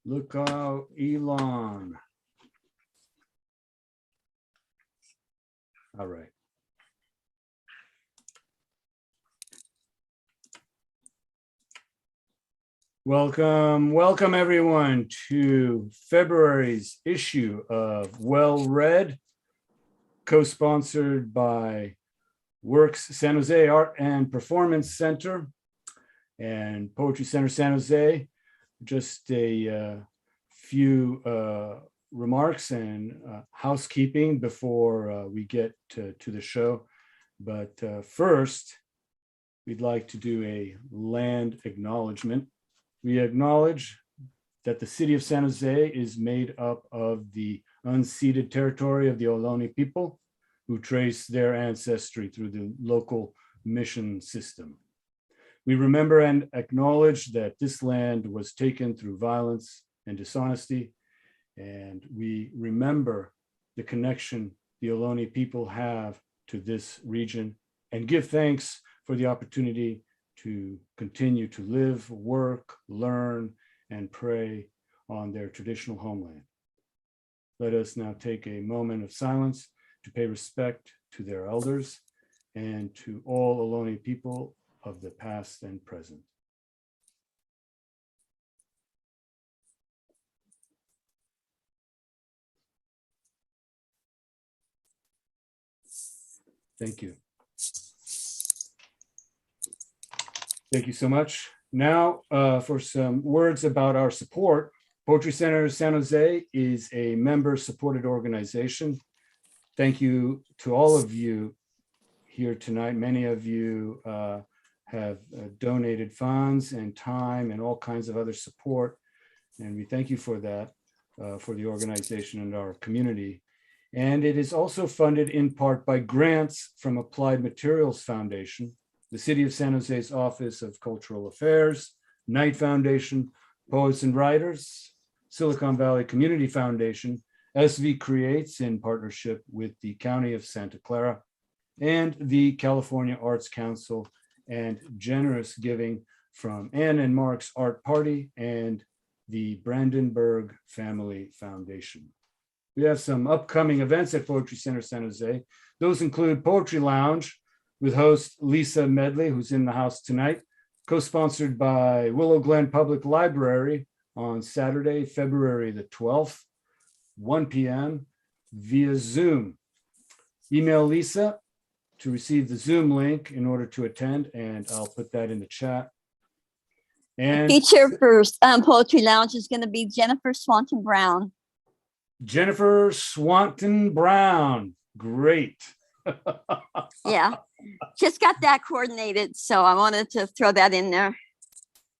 Look out, Elon. All right. Welcome everyone to February's issue of Well Read, co-sponsored by Works San Jose Art and Performance Center and Poetry Center San Jose. Just a few remarks and housekeeping before we get to the show. But first, we'd like to do a land acknowledgement. We acknowledge that the city of San Jose is made up of the unceded territory of the Ohlone people who trace their ancestry through the local mission system. We remember and acknowledge that this land was taken through violence and dishonesty, and we remember the connection the Ohlone people have to this region and give thanks for the opportunity to continue to live, work, learn, and pray on their traditional homeland. Let us now take a moment of silence to pay respect to their elders and to all Ohlone people of the past and present. Thank you. Thank you so much. Now for some words about our support. Poetry Center San Jose is a member-supported organization. Thank you to all of you here tonight. Many of you have donated funds and time and all kinds of other support. And we thank you for that, for the organization and our community. And it is also funded in part by grants from Applied Materials Foundation, the City of San Jose's Office of Cultural Affairs, Knight Foundation, Poets and Writers, Silicon Valley Community Foundation, SV Creates in partnership with the County of Santa Clara, and the California Arts Council, and generous giving from Ann and Mark's Art Party and the Brandenburg Family Foundation. We have some upcoming events at Poetry Center San Jose. Those include Poetry Lounge with host Lisa Medley, who's in the house tonight, co-sponsored by Willow Glen Public Library on Saturday, February the 12th, 1 p.m. via Zoom. Email Lisa to receive the Zoom link in order to attend, and I'll put that in the chat. And feature for Poetry Lounge is going to be Jennifer Swanton Brown. Jennifer Swanton Brown, great. Yeah, just got that coordinated, so I wanted to throw that in there.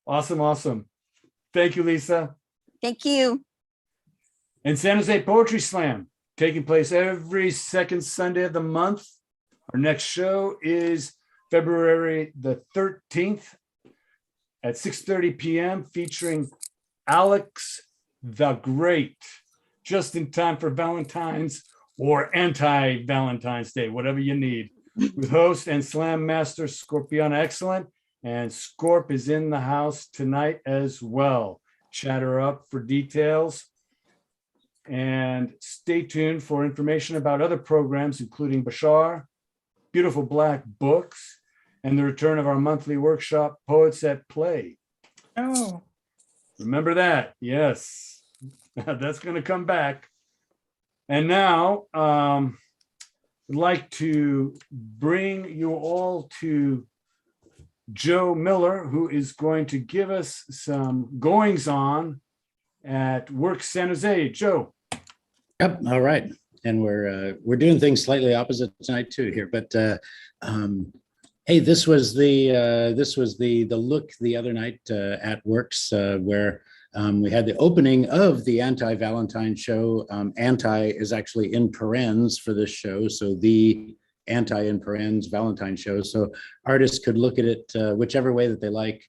Awesome, awesome. Thank you, Lisa. Thank you. And San Jose Poetry Slam, taking place every second Sunday of the month. Our next show is February the 13th at 6:30 p.m. featuring Alex the Great, just in time for Valentine's or anti-Valentine's Day, whatever you need, with host and slam master Scorpiana Excellent. And Scorp is in the house tonight as well. Chat her up for details. And stay tuned for information about other programs, including Bashar, Beautiful Black Books, and the return of our monthly workshop, Poets at Play. Oh, Remember that? Yes, that's going to come back. And now I'd like to bring you all to Joe Miller, who is going to give us some goings on at Works San Jose. Joe. Yep. All right. And we're doing things slightly opposite tonight too here, but hey, this was the look the other night at Works where we had the opening of the anti-Valentine show. Anti is actually in parens for this show, so the anti in parens Valentine show. So artists could look at it whichever way that they like.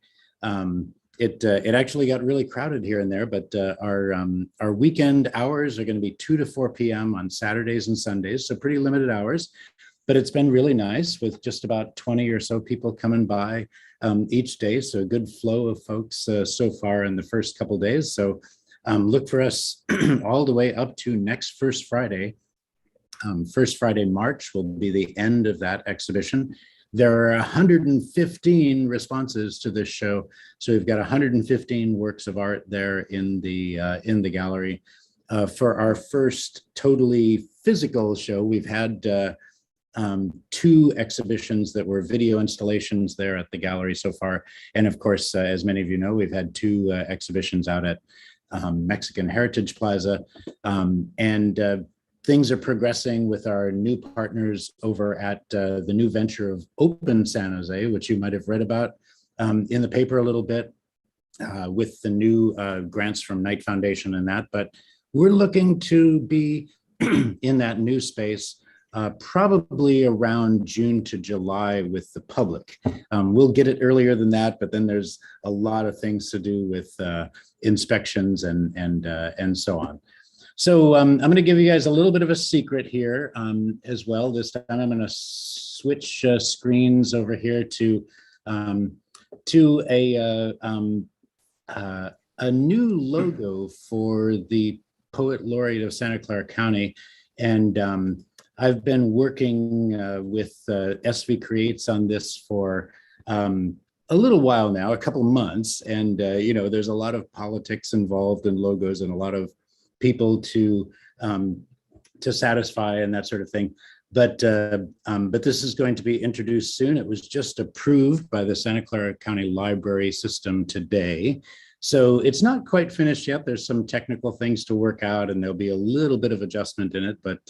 It actually got really crowded here and there, but our weekend hours are going to be 2 to 4 p.m. on Saturdays and Sundays, so pretty limited hours. But it's been really nice with just about 20 or so people coming by each day. So a good flow of folks so far in the first couple days. So Look for us all the way up to next First Friday. First Friday, March will be the end of that exhibition. There are 115 responses to this show. So we've got 115 works of art there in the gallery. For our first totally physical show, we've had 2 exhibitions that were video installations there at the gallery so far. And of course, as many of you know, we've had 2 exhibitions out at Mexican Heritage Plaza. Things are progressing with our new partners over at the new venture of Open San Jose, which you might have read about in the paper a little bit with the new grants from Knight Foundation and that. But we're looking to be in that new space probably around June to July with the public. We'll get it earlier than that, but then there's a lot of things to do with inspections and so on. So I'm going to give you guys a little bit of a secret here as well. This time I'm going to switch screens over here to a new logo for the Poet Laureate of Santa Clara County. And I've been working with SV Creates on this for a little while now, a couple months. And, you know, there's a lot of politics involved in logos and a lot of people to satisfy and that sort of thing. But this is going to be introduced soon. It was just approved by the Santa Clara County Library System today. So it's not quite finished yet. There's some technical things to work out and there'll be a little bit of adjustment in it, but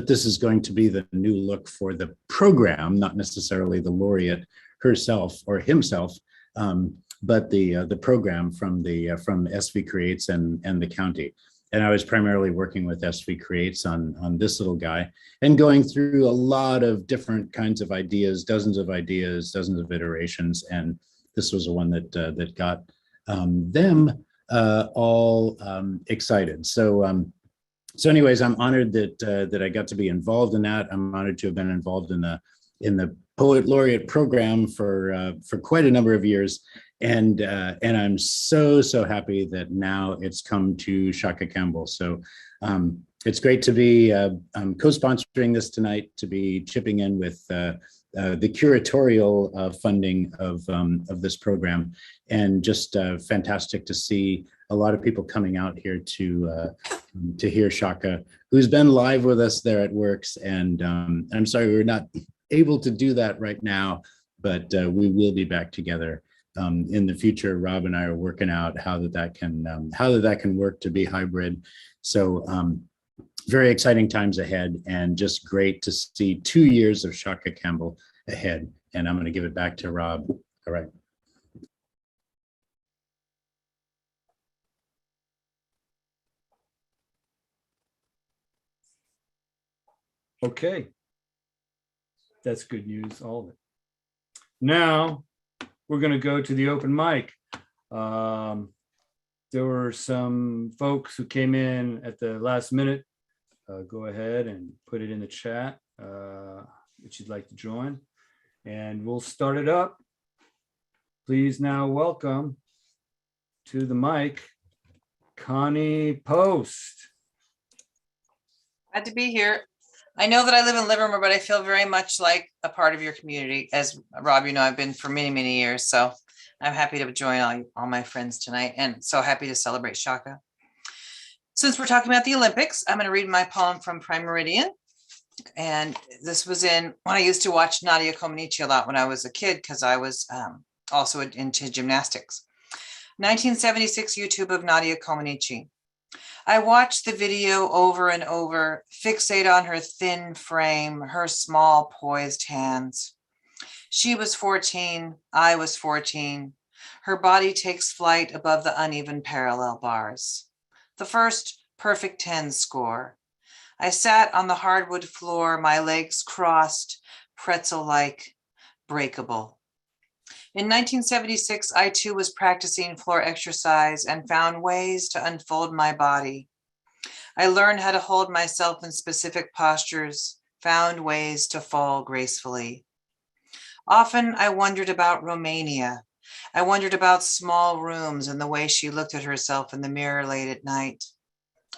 this is going to be the new look for the program, not necessarily the laureate herself or himself, but the program from SV Creates and the county. And I was primarily working with SV Creates on this little guy and going through a lot of different kinds of ideas, dozens of iterations. And this was the one that got them all excited. So anyways, I'm honored that I got to be involved in that. I'm honored to have been involved in the Poet Laureate program for quite a number of years. And I'm so happy that now it's come to Tshaka Campbell. So it's great to be co-sponsoring this tonight, to be chipping in with the curatorial funding of this program, and just fantastic to see a lot of people coming out here to hear Tshaka, who's been live with us there at Works. And I'm sorry we're not able to do that right now, but we will be back together in the future. Rob and I are working out how that can work to be hybrid. So very exciting times ahead, and just great to see 2 years of Tshaka Campbell ahead. And I'm going to give it back to Rob. All right. Okay. That's good news, all of it. Now, we're going to go to the open mic. There were some folks who came in at the last minute. Go ahead and put it in the chat if you'd like to join. And we'll start it up. Please now welcome to the mic, Connie Post. Glad to be here. I know that I live in Livermore, but I feel very much like a part of your community. As Rob, you know, I've been for many years. So I'm happy to join all my friends tonight, and so happy to celebrate Tshaka. Since we're talking about the Olympics, I'm going to read my poem from Prime Meridian. And this was when I used to watch Nadia Comaneci a lot when I was a kid, because I was also into gymnastics. 1976 YouTube of Nadia Comaneci. I watched the video over and over, fixate on her thin frame, her small poised hands. She was 14, I was 14. Her body takes flight above the uneven parallel bars. The first perfect 10 score. I sat on the hardwood floor, my legs crossed, pretzel-like, breakable. In 1976, I too was practicing floor exercise and found ways to unfold my body. I learned how to hold myself in specific postures, found ways to fall gracefully. Often I wondered about Romania, I wondered about small rooms and the way she looked at herself in the mirror late at night.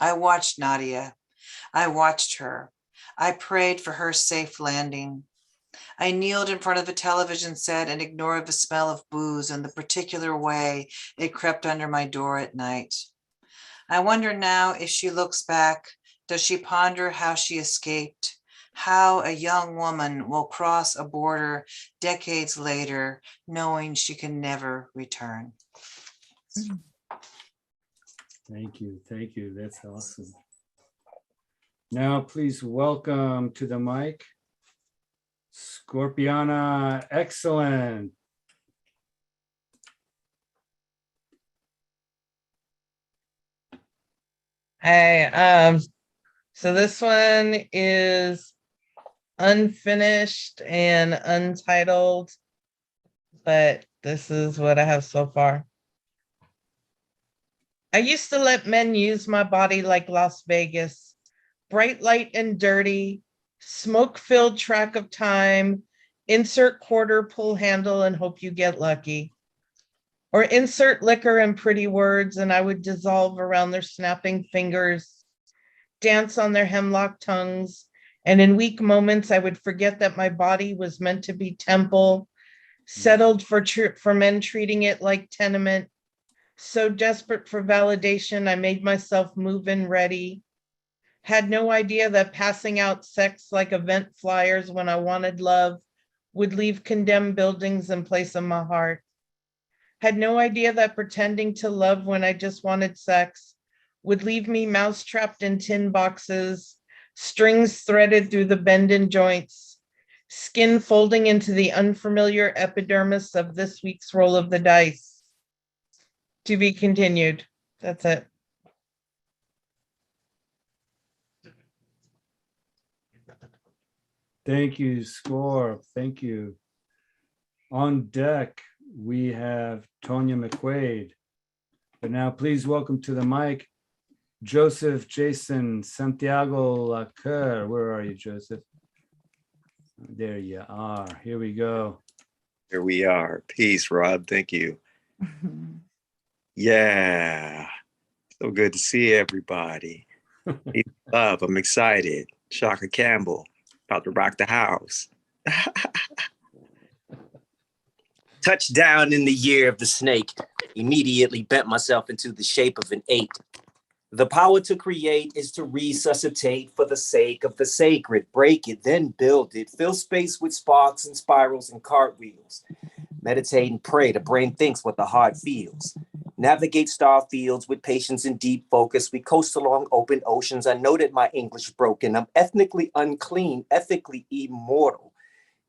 I watched Nadia. I watched her. I prayed for her safe landing. I kneeled in front of a television set and ignored the smell of booze and the particular way it crept under my door at night. I wonder now if she looks back, does she ponder how she escaped? How a young woman will cross a border decades later, knowing she can never return. Thank you. Thank you. That's awesome. Now, please welcome to the mic, Scorpiana. Excellent. Hey, so this one is unfinished and untitled, but this is what I have so far. I used to let men use my body like Las Vegas, bright light and dirty, smoke-filled track of time, insert quarter, pull handle, and hope you get lucky. Or insert liquor and pretty words, and I would dissolve around their snapping fingers, dance on their hemlock tongues, and in weak moments, I would forget that my body was meant to be temple, settled for men treating it like tenement. So desperate for validation, I made myself move in ready. Had no idea that passing out sex like event flyers when I wanted love would leave condemned buildings in place of my heart. Had no idea that pretending to love when I just wanted sex would leave me mouse-trapped in tin boxes, strings threaded through the bend-in joints, skin folding into the unfamiliar epidermis of this week's roll of the dice. To be continued. That's it. Thank you, Score. Thank you. On deck, we have Tonya McQuaid. But now please welcome to the mic, Joseph Jason Santiago Lacour. Where are you, Joseph? There you are. Here we go. Here we are. Peace, Rob. Thank you. Yeah. So good to see everybody. Peace, love. I'm excited. Tshaka Campbell, about to rock the house. Touchdown in the year of the snake. Immediately bent myself into the shape of an 8. The power to create is to resuscitate for the sake of the sacred. Break it, then build it. Fill space with sparks and spirals and cartwheels. Meditate and pray. The brain thinks what the heart feels. Navigate star fields with patience and deep focus. We coast along open oceans. I know that my English broken. I'm ethnically unclean, ethically immortal.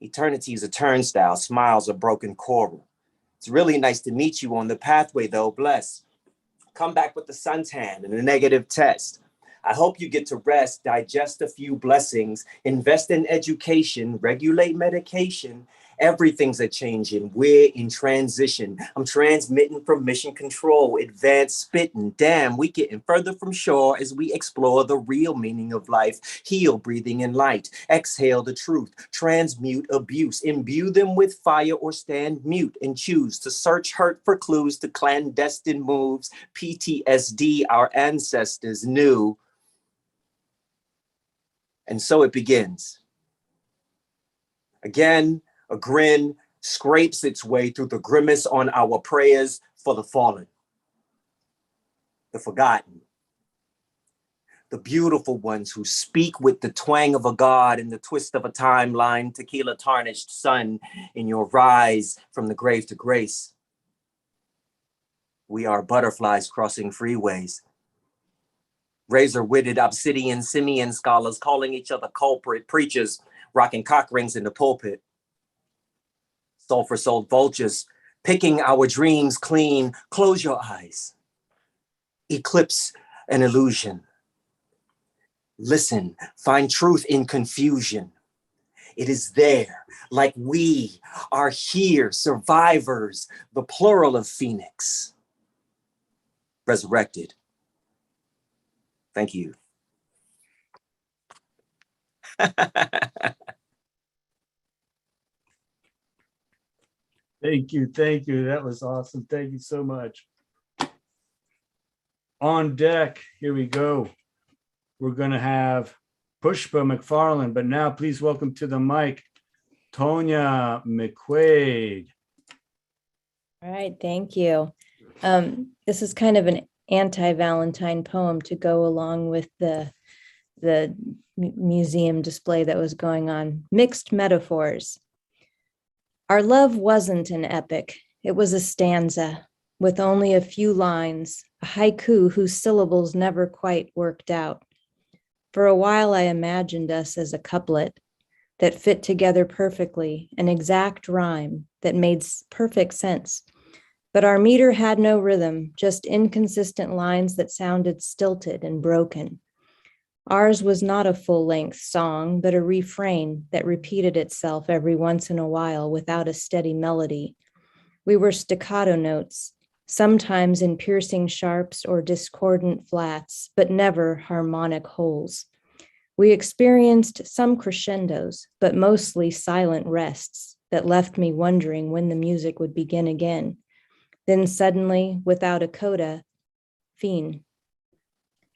Eternity is a turnstile. Smiles are broken coral. It's really nice to meet you on the pathway, though. Bless. Come back with the suntan and a negative test. I hope you get to rest, digest a few blessings, invest in education, regulate medication. Everything's a changing. We're in transition. I'm transmitting from mission control, advanced spitting. Damn, we getting further from shore as we explore the real meaning of life. Heal, breathing in light. Exhale the truth. Transmute abuse. Imbue them with fire or stand mute and choose to search hurt for clues to clandestine moves. PTSD our ancestors knew. And so it begins. Again, a grin scrapes its way through the grimace on our prayers for the fallen, the forgotten, the beautiful ones who speak with the twang of a god and the twist of a timeline, tequila tarnished sun in your rise from the grave to grace. We are butterflies crossing freeways. Razor-witted obsidian simian scholars calling each other culprit, preachers rocking cock rings in the pulpit. Sulfur-souled vultures picking our dreams clean. Close your eyes. Eclipse an illusion. Listen, find truth in confusion. It is there, like we are here, survivors, the plural of Phoenix. Resurrected. Thank you. Thank you. Thank you. That was awesome. Thank you so much. On deck, here we go. We're going to have Pushpa McFarland, but now please welcome to the mic, Tonya McQuaid. All right, thank you. This is kind of an anti-Valentine poem to go along with the museum display that was going on. Mixed metaphors. Our love wasn't an epic. It was a stanza with only a few lines, a haiku whose syllables never quite worked out. For a while, I imagined us as a couplet that fit together perfectly, an exact rhyme that made perfect sense. But our meter had no rhythm, just inconsistent lines that sounded stilted and broken. Ours was not a full-length song, but a refrain that repeated itself every once in a while without a steady melody. We were staccato notes, sometimes in piercing sharps or discordant flats, but never harmonic wholes. We experienced some crescendos, but mostly silent rests that left me wondering when the music would begin again. Then suddenly, without a coda, fiend.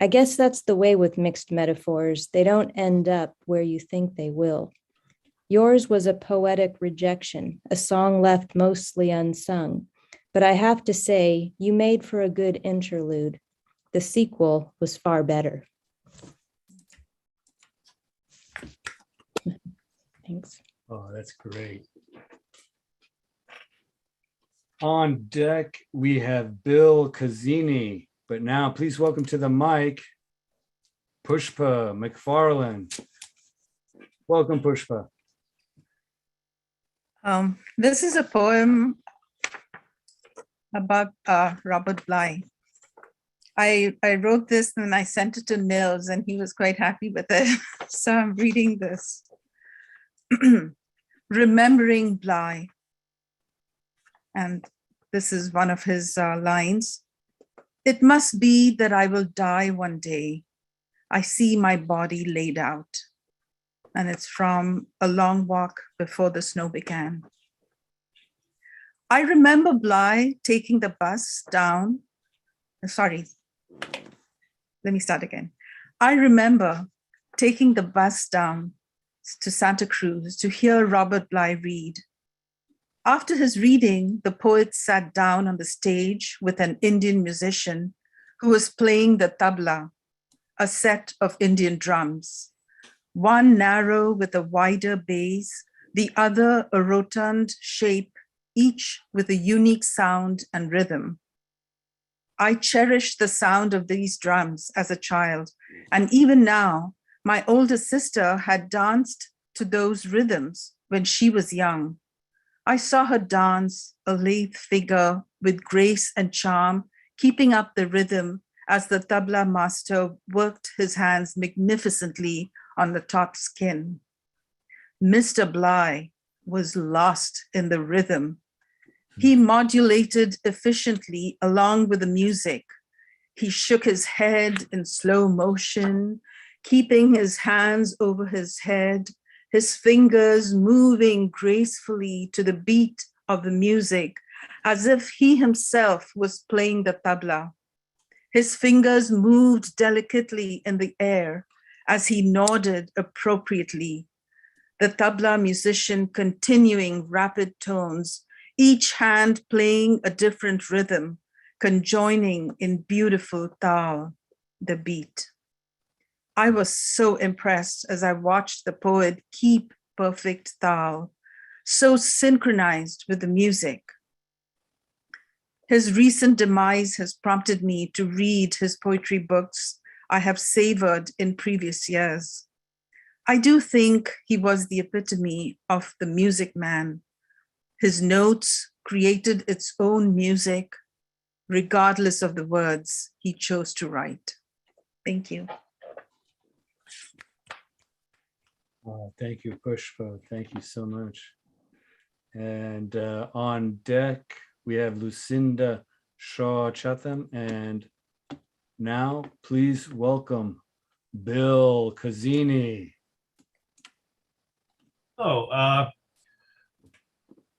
I guess that's the way with mixed metaphors. They don't end up where you think they will. Yours was a poetic rejection, a song left mostly unsung. But I have to say, you made for a good interlude. The sequel was far better. Thanks. Oh, that's great. On deck, we have Bill Cazzini, but now please welcome to the mic, Pushpa McFarland. Welcome, Pushpa. This is a poem about Robert Bly. I wrote this and I sent it to Nils and he was quite happy with it. So I'm reading this. Remembering Bly. And this is one of his lines. It must be that I will die one day. I see my body laid out. And it's from A Long Walk Before the Snow Began. I remember Bly taking the bus down. Sorry, let me start again. I remember taking the bus down to Santa Cruz to hear Robert Bly read. After his reading, the poet sat down on the stage with an Indian musician who was playing the tabla, a set of Indian drums, one narrow with a wider base, the other a rotund shape, each with a unique sound and rhythm. I cherished the sound of these drums as a child, and even now, my older sister had danced to those rhythms when she was young. I saw her dance, a lithe figure with grace and charm, keeping up the rhythm as the tabla master worked his hands magnificently on the taut skin. Mr. Bly was lost in the rhythm. He modulated efficiently along with the music. He shook his head in slow motion, keeping his hands over his head, his fingers moving gracefully to the beat of the music, as if he himself was playing the tabla. His fingers moved delicately in the air as he nodded appropriately. The tabla musician continuing rapid tones, each hand playing a different rhythm, conjoining in beautiful tal, the beat. I was so impressed as I watched the poet keep perfect tal, so synchronized with the music. His recent demise has prompted me to read his poetry books I have savored in previous years. I do think he was the epitome of the music man. His notes created its own music, regardless of the words he chose to write. Thank you. Thank you, Pushpa. Thank you so much. And on deck, we have Lucinda Shaw Chatham. And now please welcome Bill Cazzini. Oh,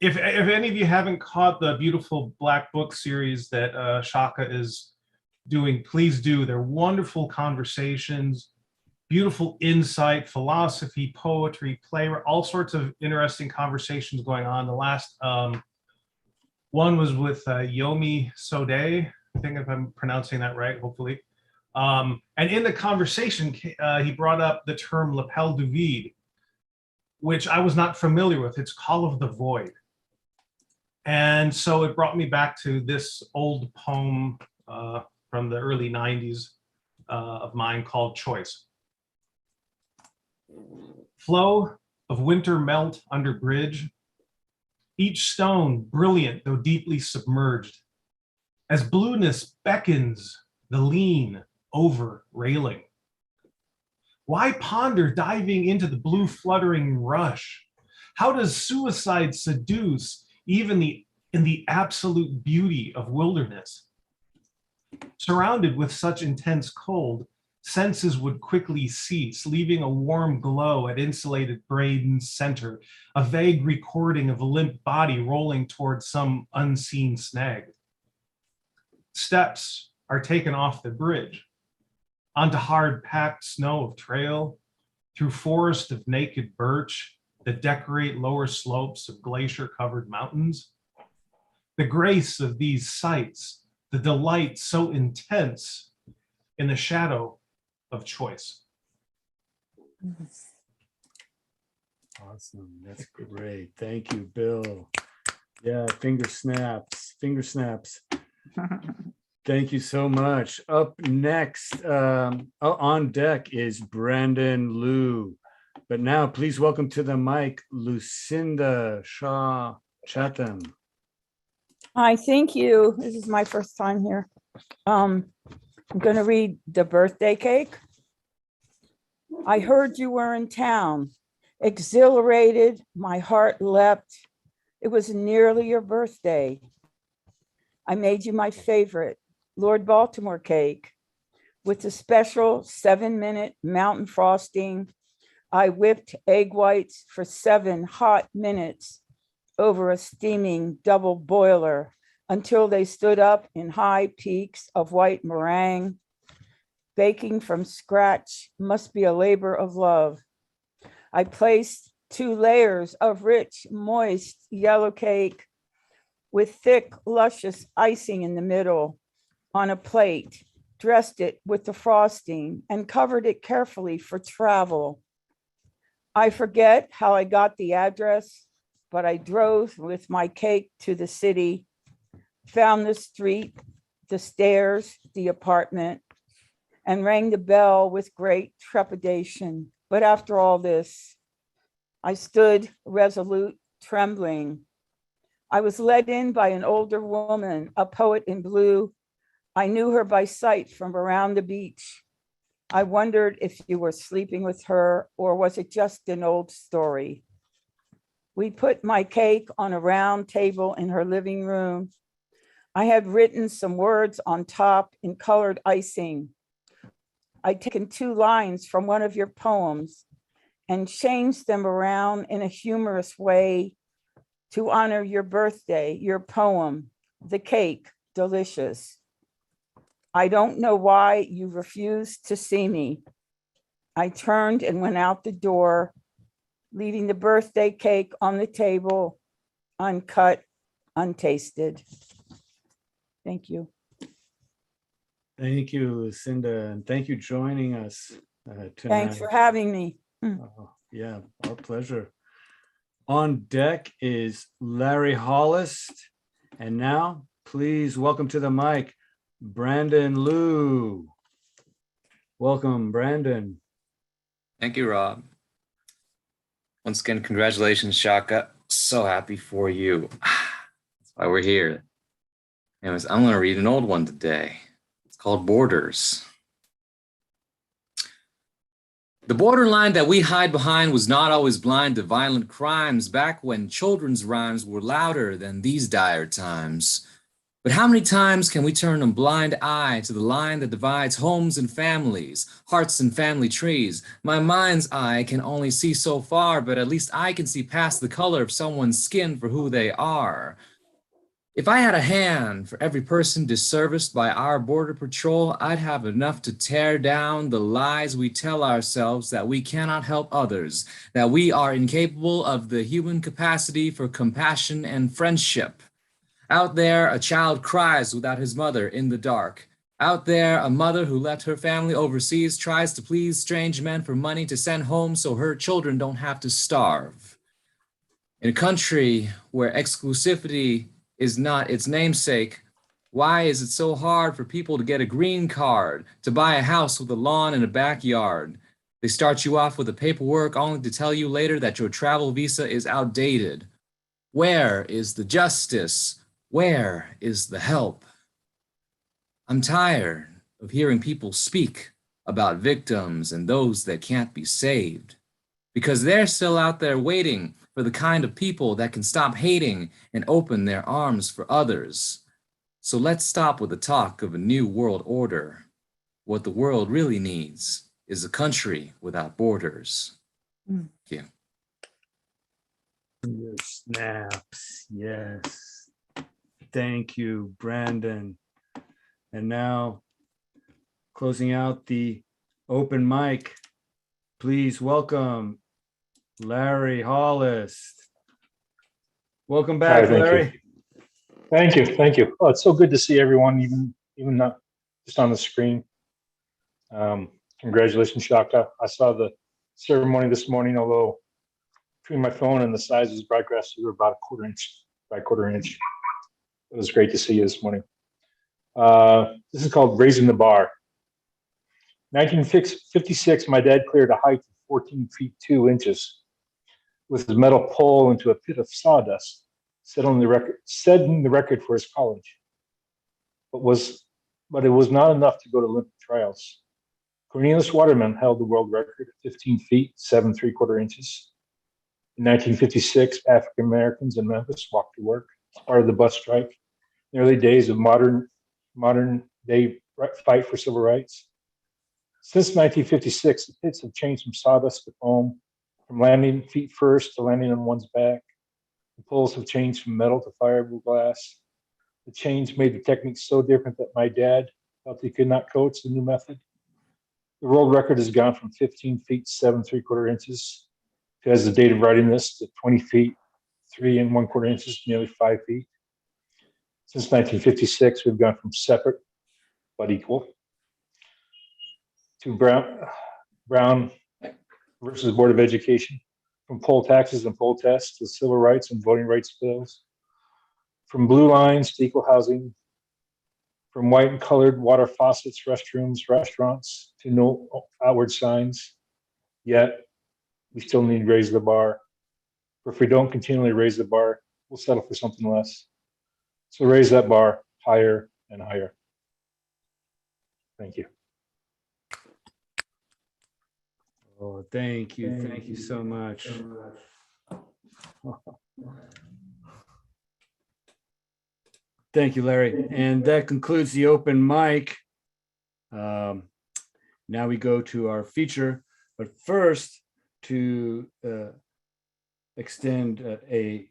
if any of you haven't caught the beautiful Black Book series that Tshaka is doing, please do. They're wonderful conversations, beautiful insight, philosophy, poetry, play, all sorts of interesting conversations going on. The last one was with Yomi Sode, I think if I'm pronouncing that right, hopefully. And in the conversation, he brought up the term lapel du vide, which I was not familiar with. It's Call of the Void. And so it brought me back to this old poem from the early 90s of mine called Choice. Flow of winter melt under bridge, each stone brilliant though deeply submerged, as blueness beckons the lean over railing. Why ponder diving into the blue fluttering rush? How does suicide seduce even in the absolute beauty of wilderness? Surrounded with such intense cold, senses would quickly cease, leaving a warm glow at insulated brain's center, a vague recording of a limp body rolling towards some unseen snag. Steps are taken off the bridge, onto hard packed snow of trail, through forest of naked birch that decorate lower slopes of glacier-covered mountains. The grace of these sights, the delight so intense in the shadow of choice. Awesome. That's great. Thank you, Bill. Yeah, finger snaps, finger snaps. Thank you so much. Up next, on deck is Brandon Liu. But now please welcome to the mic, Lucinda Shaw Chatham. Hi, thank you. This is my first time here. I'm going to read The Birthday Cake. I heard you were in town. Exhilarated, my heart leapt. It was nearly your birthday. I made you my favorite, Lord Baltimore cake, with a special 7-minute mountain frosting. I whipped egg whites for 7 hot minutes over a steaming double boiler until they stood up in high peaks of white meringue. Baking from scratch must be a labor of love. I placed 2 layers of rich, moist yellow cake with thick, luscious icing in the middle on a plate, dressed it with the frosting, and covered it carefully for travel. I forget how I got the address, but I drove with my cake to the city, found the street, the stairs, the apartment, and rang the bell with great trepidation. But after all this, I stood resolute, trembling. I was led in by an older woman, a poet in blue. I knew her by sight from around the beach. I wondered if you were sleeping with her, or was it just an old story? We put my cake on a round table in her living room. I had written some words on top in colored icing. I'd taken 2 lines from one of your poems and changed them around in a humorous way to honor your birthday, your poem, the cake, delicious. I don't know why you refused to see me. I turned and went out the door, leaving the birthday cake on the table, uncut, untasted. Thank you. Thank you, Lucinda, and thank you joining us tonight. Thanks for having me. Oh, yeah, our pleasure. On deck is Larry Hollist. And now, please welcome to the mic, Brandon Liu. Welcome, Brandon. Thank you, Rob. Once again, congratulations, Tshaka. So happy for you. That's why we're here. Anyways, I'm going to read an old one today. It's called Borders. The borderline that we hide behind was not always blind to violent crimes back when children's rhymes were louder than these dire times. But how many times can we turn a blind eye to the line that divides homes and families, hearts and family trees? My mind's eye can only see so far, but at least I can see past the color of someone's skin for who they are. If I had a hand for every person disserviced by our border patrol, I'd have enough to tear down the lies we tell ourselves that we cannot help others, that we are incapable of the human capacity for compassion and friendship. Out there, a child cries without his mother in the dark. Out there, a mother who left her family overseas tries to please strange men for money to send home so her children don't have to starve. In a country where exclusivity is not its namesake, why is it so hard for people to get a green card, to buy a house with a lawn and a backyard? They start you off with the paperwork only to tell you later that your travel visa is outdated. Where is the justice? Where is the help? I'm tired of hearing people speak about victims and those that can't be saved, because they're still out there waiting for the kind of people that can stop hating and open their arms for others. So let's stop with the talk of a new world order. What the world really needs is a country without borders. Thank you. Your snaps, yes. Thank you, Brandon. And now, closing out the open mic, please welcome Larry Hollis. Welcome back, Hi, thank Larry. you. Thank you, thank you. Oh, it's so good to see everyone, even not just on the screen. Congratulations, Tshaka. I saw the ceremony this morning, although between my phone and the size of the broadcast, you were about a quarter inch by a quarter inch. It was great to see you this morning. This is called Raising the Bar. 1956, my dad cleared a height of 14 feet 2 inches with his metal pole into a pit of sawdust, setting the record for his college. But it was not enough to go to Olympic trials. Cornelius Waterman held the world record at 15 feet 7 3/4 inches. In 1956, African Americans in Memphis walked to work as part of the bus strike, in the early days of modern day fight for civil rights. Since 1956, the pits have changed from sawdust to foam, from landing feet first to landing on one's back. The poles have changed from metal to fiberglass. The change made the techniques so different that my dad felt he could not coach the new method. The world record has gone from 15 feet 7 3/4 inches to, as the date of writing this, to 20 feet 3 1/4 inches, nearly 5 feet. Since 1956, we've gone from separate but equal to Brown versus Board of Education, from poll taxes and poll tests to civil rights and voting rights bills, from blue lines to equal housing, from white and colored water faucets, restrooms, restaurants, to no outward signs. Yet, we still need to raise the bar. For if we don't continually raise the bar, we'll settle for something less. So raise that bar higher and higher. Thank you. Oh, thank you. Thank you so much. Thank you, Larry. And that concludes the open mic. Now we go to our feature, but first to extend a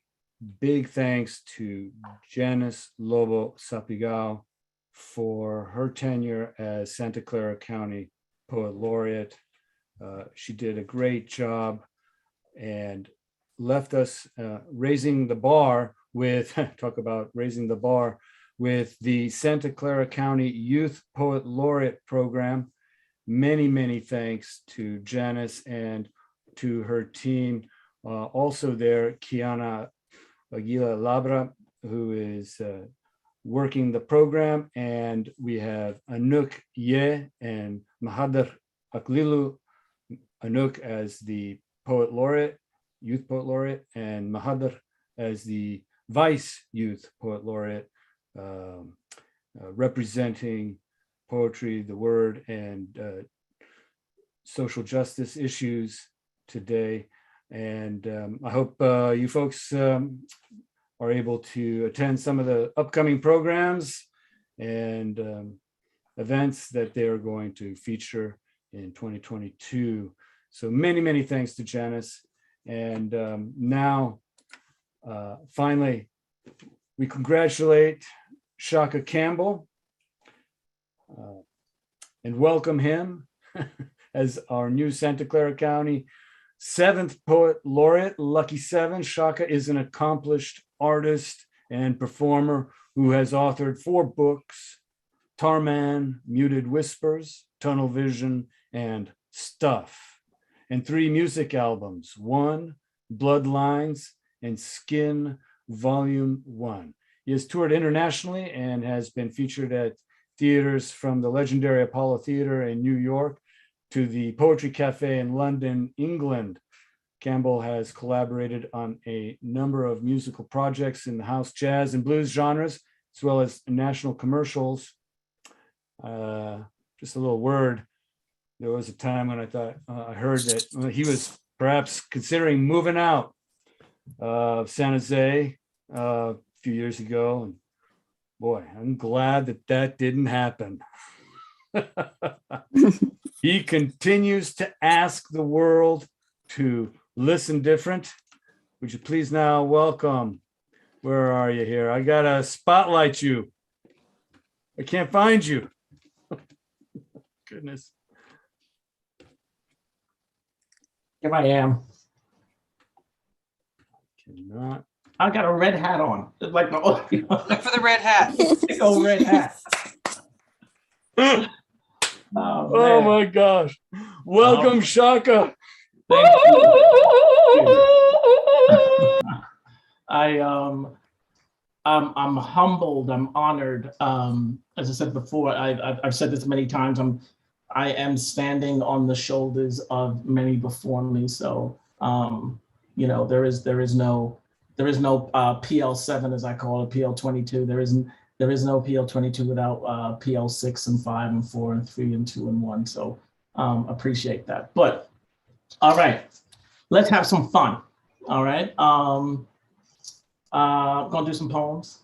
big thanks to Janice Lobo Sapigao for her tenure as Santa Clara County Poet Laureate. She did a great job and left us raising the bar with, talk about raising the bar, with the Santa Clara County Youth Poet Laureate Program. Many, many thanks to Janice and to her team. Also there, Kiana Aguila Labra, who is working the program. And we have Anuk Ye and Mahadar Aklilu. Anuk as the Poet Laureate, Youth Poet Laureate, and Mahadar as the Vice Youth Poet Laureate, representing poetry, the word, and social justice issues today. And I hope you folks are able to attend some of the upcoming programs and events that they are going to feature in 2022. So many, many thanks to Janice. And now, finally, we congratulate Tshaka Campbell and welcome him as our new Santa Clara County 7th Poet Laureate. Lucky 7. Tshaka is an accomplished artist and performer who has authored 4 books: Tarman, Muted Whispers, Tunnel Vision, and Stuff, and 3 music albums: 1, Bloodlines, and Skin Volume 1. He has toured internationally and has been featured at theaters from the legendary Apollo Theater in New York to the Poetry Cafe in London, England. Campbell has collaborated on a number of musical projects in the house, jazz, and blues genres, as well as national commercials. Just a little word. There was a time when I thought I heard that he was perhaps considering moving out of San Jose a few years ago. And boy, I'm glad that that didn't happen. He continues to ask the world to listen different. Would you please now welcome, where are you here? I gotta spotlight you. I can't find you. Goodness. Here I am. Cannot. I got a red hat on. It's like the Look for the red hat. big old red hat. Oh my gosh. Welcome, Tshaka. Thank you. I'm humbled. I'm honored. As I said before, I've said this many times. I am standing on the shoulders of many before me. So you know, there is no PL7, as I call it, PL22. There is no PL22 without PL6 and 5 and 4 and 3 and 2 and 1. So appreciate that. But all right, let's have some fun. All right. I'm gonna do some poems.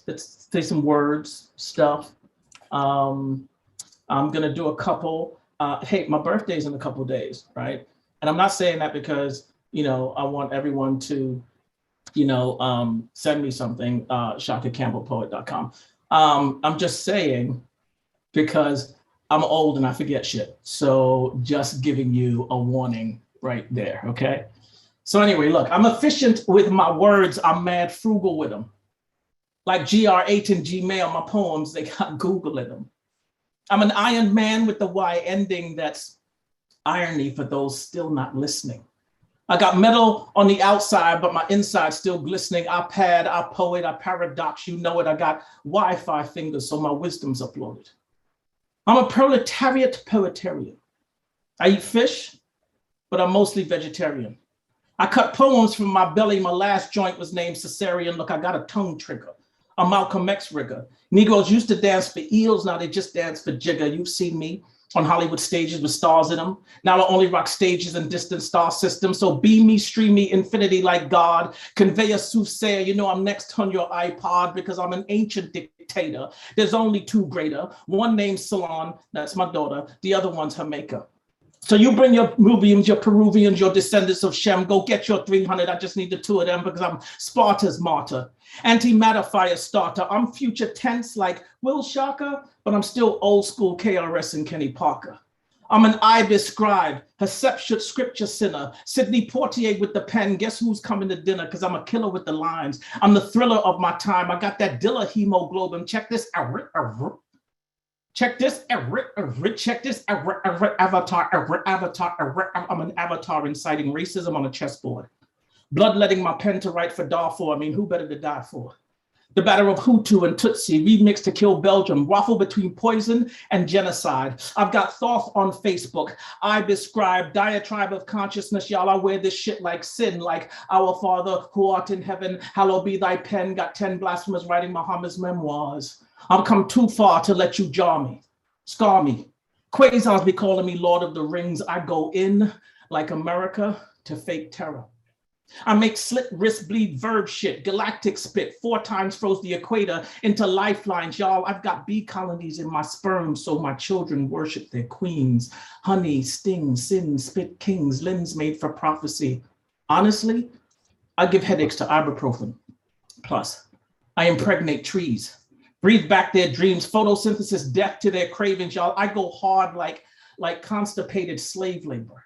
Let's say some words, stuff. I'm gonna do a couple. Hey, my birthday's in a couple days, right? And I'm not saying that because, you know, I want everyone to, you know, send me something, shakacampbellpoet.com. I'm just saying because I'm old and I forget shit. So just giving you a warning right there, okay? So anyway, look, I'm efficient with my words. I'm mad frugal with them. Like GR8 and Gmail, my poems, they got Google in them. I'm an Iron Man with the Y ending that's irony for those still not listening. I got metal on the outside, but my inside still glistening. I pad, I poet, I paradox, you know it. I got Wi-Fi fingers, so my wisdom's uploaded. I'm a proletariat poetarian. I eat fish, but I'm mostly vegetarian. I cut poems from my belly. My last joint was named Cesarean. Look, I got a tongue trigger, a Malcolm X rigger. Negroes used to dance for eels, now they just dance for jigger. You've seen me on Hollywood stages with stars in them. Now I only rock stages in distant star systems. So beam me, stream me, infinity like God. Convey a soothsayer, you know I'm next on your iPod because I'm an ancient dictator. There's only 2 greater. One named Salon, that's my daughter. The other one's her maker. So you bring your Nubians, your Peruvians, your descendants of Shem, go get your 300. I just need the 2 of them because I'm Sparta's martyr. Antimatter fire starter. I'm future tense like Will Tshaka, but I'm still old school KRS and Kenny Parker. I'm an ibis scribe, Hatshepsut scripture sinner, Sidney Poitier with the pen. Guess who's coming to dinner? Because I'm a killer with the lines. I'm the thriller of my time. I got that Dilla hemoglobin. Check this. Check this, check this, avatar. I'm an avatar inciting racism on a chessboard. Bloodletting my pen to write for Darfur. I mean, who better to die for? The battle of Hutu and Tutsi, remixed to kill Belgium, waffle between poison and genocide. I've got Thoth on Facebook. I prescribe diatribe of consciousness. Y'all, I wear this shit like sin, like our Father who art in heaven, hallowed be thy pen. Got 10 blasphemers writing Muhammad's memoirs. I've come too far to let you jar me, scar me. Quasars be calling me Lord of the Rings. I go in like America to fake terror. I make slit wrist bleed verb shit, galactic spit, 4 times froze the equator into lifelines, y'all. I've got bee colonies in my sperm, so my children worship their queens. Honey, sting, sin, spit kings, limbs made for prophecy. Honestly, I give headaches to ibuprofen. Plus, I impregnate trees, breathe back their dreams, photosynthesis, death to their cravings, y'all. I go hard like constipated slave labor.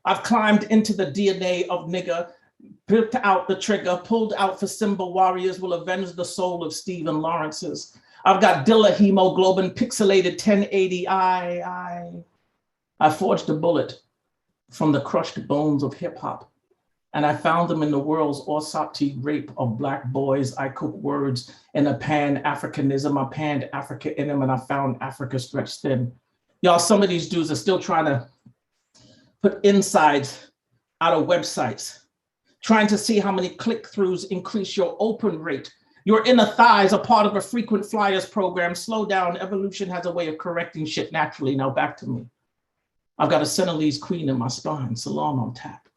I've climbed into the DNA of nigger, picked out the trigger, pulled out for Simba warriors, will avenge the soul of Stephen Lawrence's. I've got Dilla hemoglobin, pixelated 1080. I forged a bullet from the crushed bones of hip hop, and I found them in the world's Orsatti rape of Black boys. I cook words in a Pan-Africanism. I panned Africa in them, and I found Africa stretched thin. Y'all, some of these dudes are still trying to put insides out of websites, trying to see how many click-throughs increase your open rate. Your inner thighs are part of a frequent flyers program. Slow down, evolution has a way of correcting shit naturally. Now back to me. I've got a Senegalese queen in my spine, salon on tap.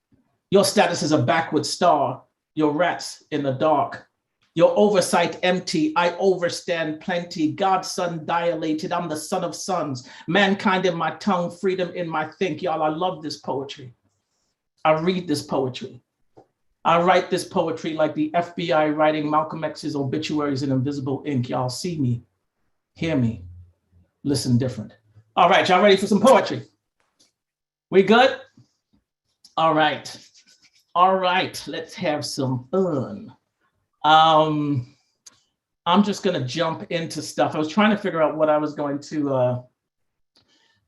Your status is a backward star, your rats in the dark. Your oversight empty, I overstand plenty. God's son dilated, I'm the son of sons. Mankind in my tongue, freedom in my think. Y'all, I love this poetry. I read this poetry. I write this poetry like the FBI writing Malcolm X's obituaries in invisible ink. Y'all see me, hear me, listen different. All right, y'all ready for some poetry? We good? All right. All right, let's have some fun. I'm just gonna jump into stuff. I was trying to figure out what I was going to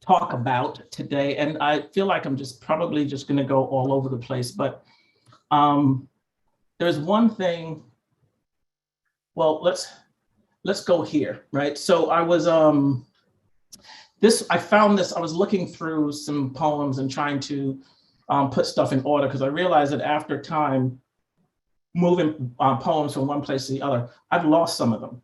talk about today, and I feel like I'm just probably just gonna go all over the place, but there's one thing, well, let's go here, right? So I was, I found this, I was looking through some poems and trying to put stuff in order, because I realized that after time, moving poems from one place to the other, I've lost some of them,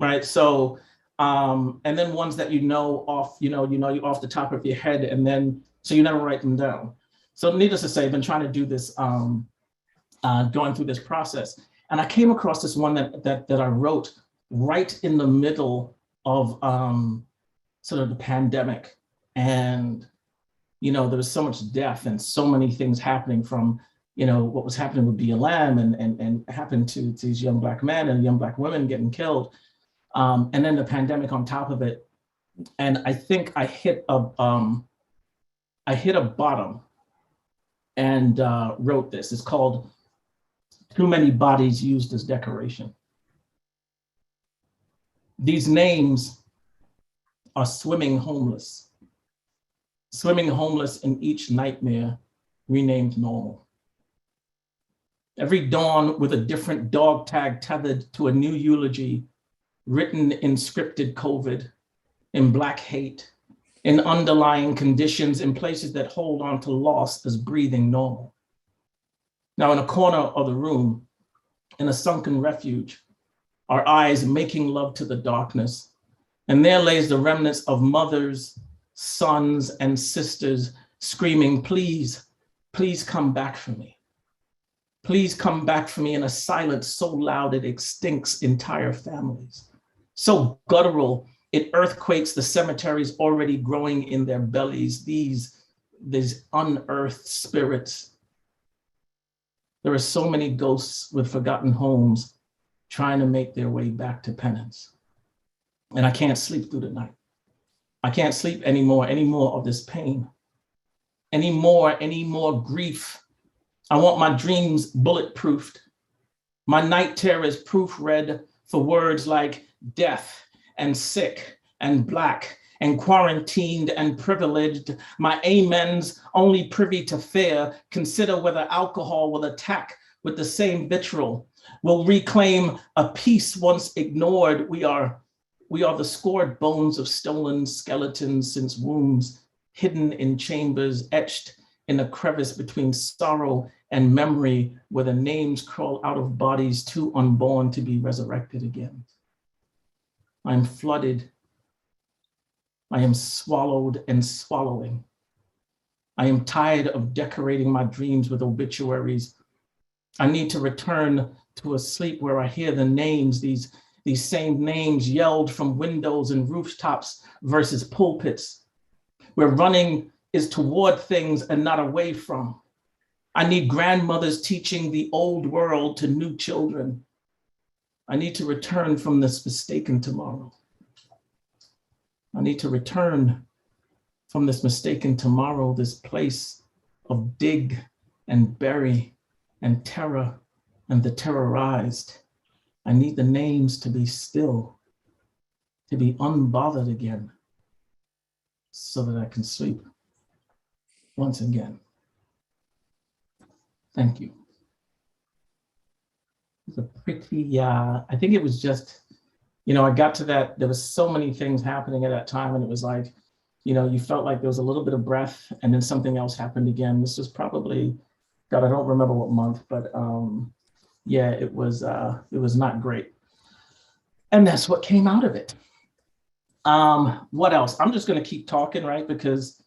right? So, and then ones that you know off the top of your head, and then, so you never write them down. So needless to say, I've been trying to do this, going through this process. And I came across this one that I wrote right in the middle of sort of the pandemic. And, there was so much death and so many things happening from, what was happening with BLM and happened to these young Black men and young Black women getting killed. And then the pandemic on top of it. And I think I hit a bottom and wrote this. It's called Too Many Bodies Used as Decoration. These names are swimming homeless in each nightmare renamed normal. Every dawn with a different dog tag tethered to a new eulogy, written in scripted COVID, in Black hate, in underlying conditions, in places that hold on to loss as breathing normal. Now in a corner of the room, in a sunken refuge, our eyes making love to the darkness, and there lays the remnants of mothers, sons, and sisters screaming, please, please come back for me. Please come back for me, in a silence so loud it extincts entire families. So guttural, it earthquakes the cemeteries already growing in their bellies, these unearthed spirits. There are so many ghosts with forgotten homes trying to make their way back to penance. And I can't sleep through the night. I can't sleep anymore of this pain, any more grief. I want my dreams bulletproofed. My night terrors proofread for words like death and sick and Black and quarantined and privileged. My amens only privy to fear. Consider whether alcohol will attack with the same vitriol, will reclaim a peace once ignored. We are the scored bones of stolen skeletons since wombs, hidden in chambers, etched in a crevice between sorrow and memory, where the names crawl out of bodies too unborn to be resurrected again. I'm flooded. I am swallowed and swallowing. I am tired of decorating my dreams with obituaries, I need to return to a sleep where I hear the names, these same names yelled from windows and rooftops versus pulpits, where running is toward things and not away from. I need grandmothers teaching the old world to new children. I need to return from this mistaken tomorrow. I need to return from this mistaken tomorrow, this place of dig and bury and terror and the terrorized. I need the names to be still, to be unbothered again, so that I can sleep once again. Thank you. It's a pretty, I think it was just, I got to that, there was so many things happening at that time, and it was like, you felt like there was a little bit of breath and then something else happened again. This was probably, God, I don't remember what month, but yeah, it was not great. And that's what came out of it. What else? I'm just gonna keep talking, right? Because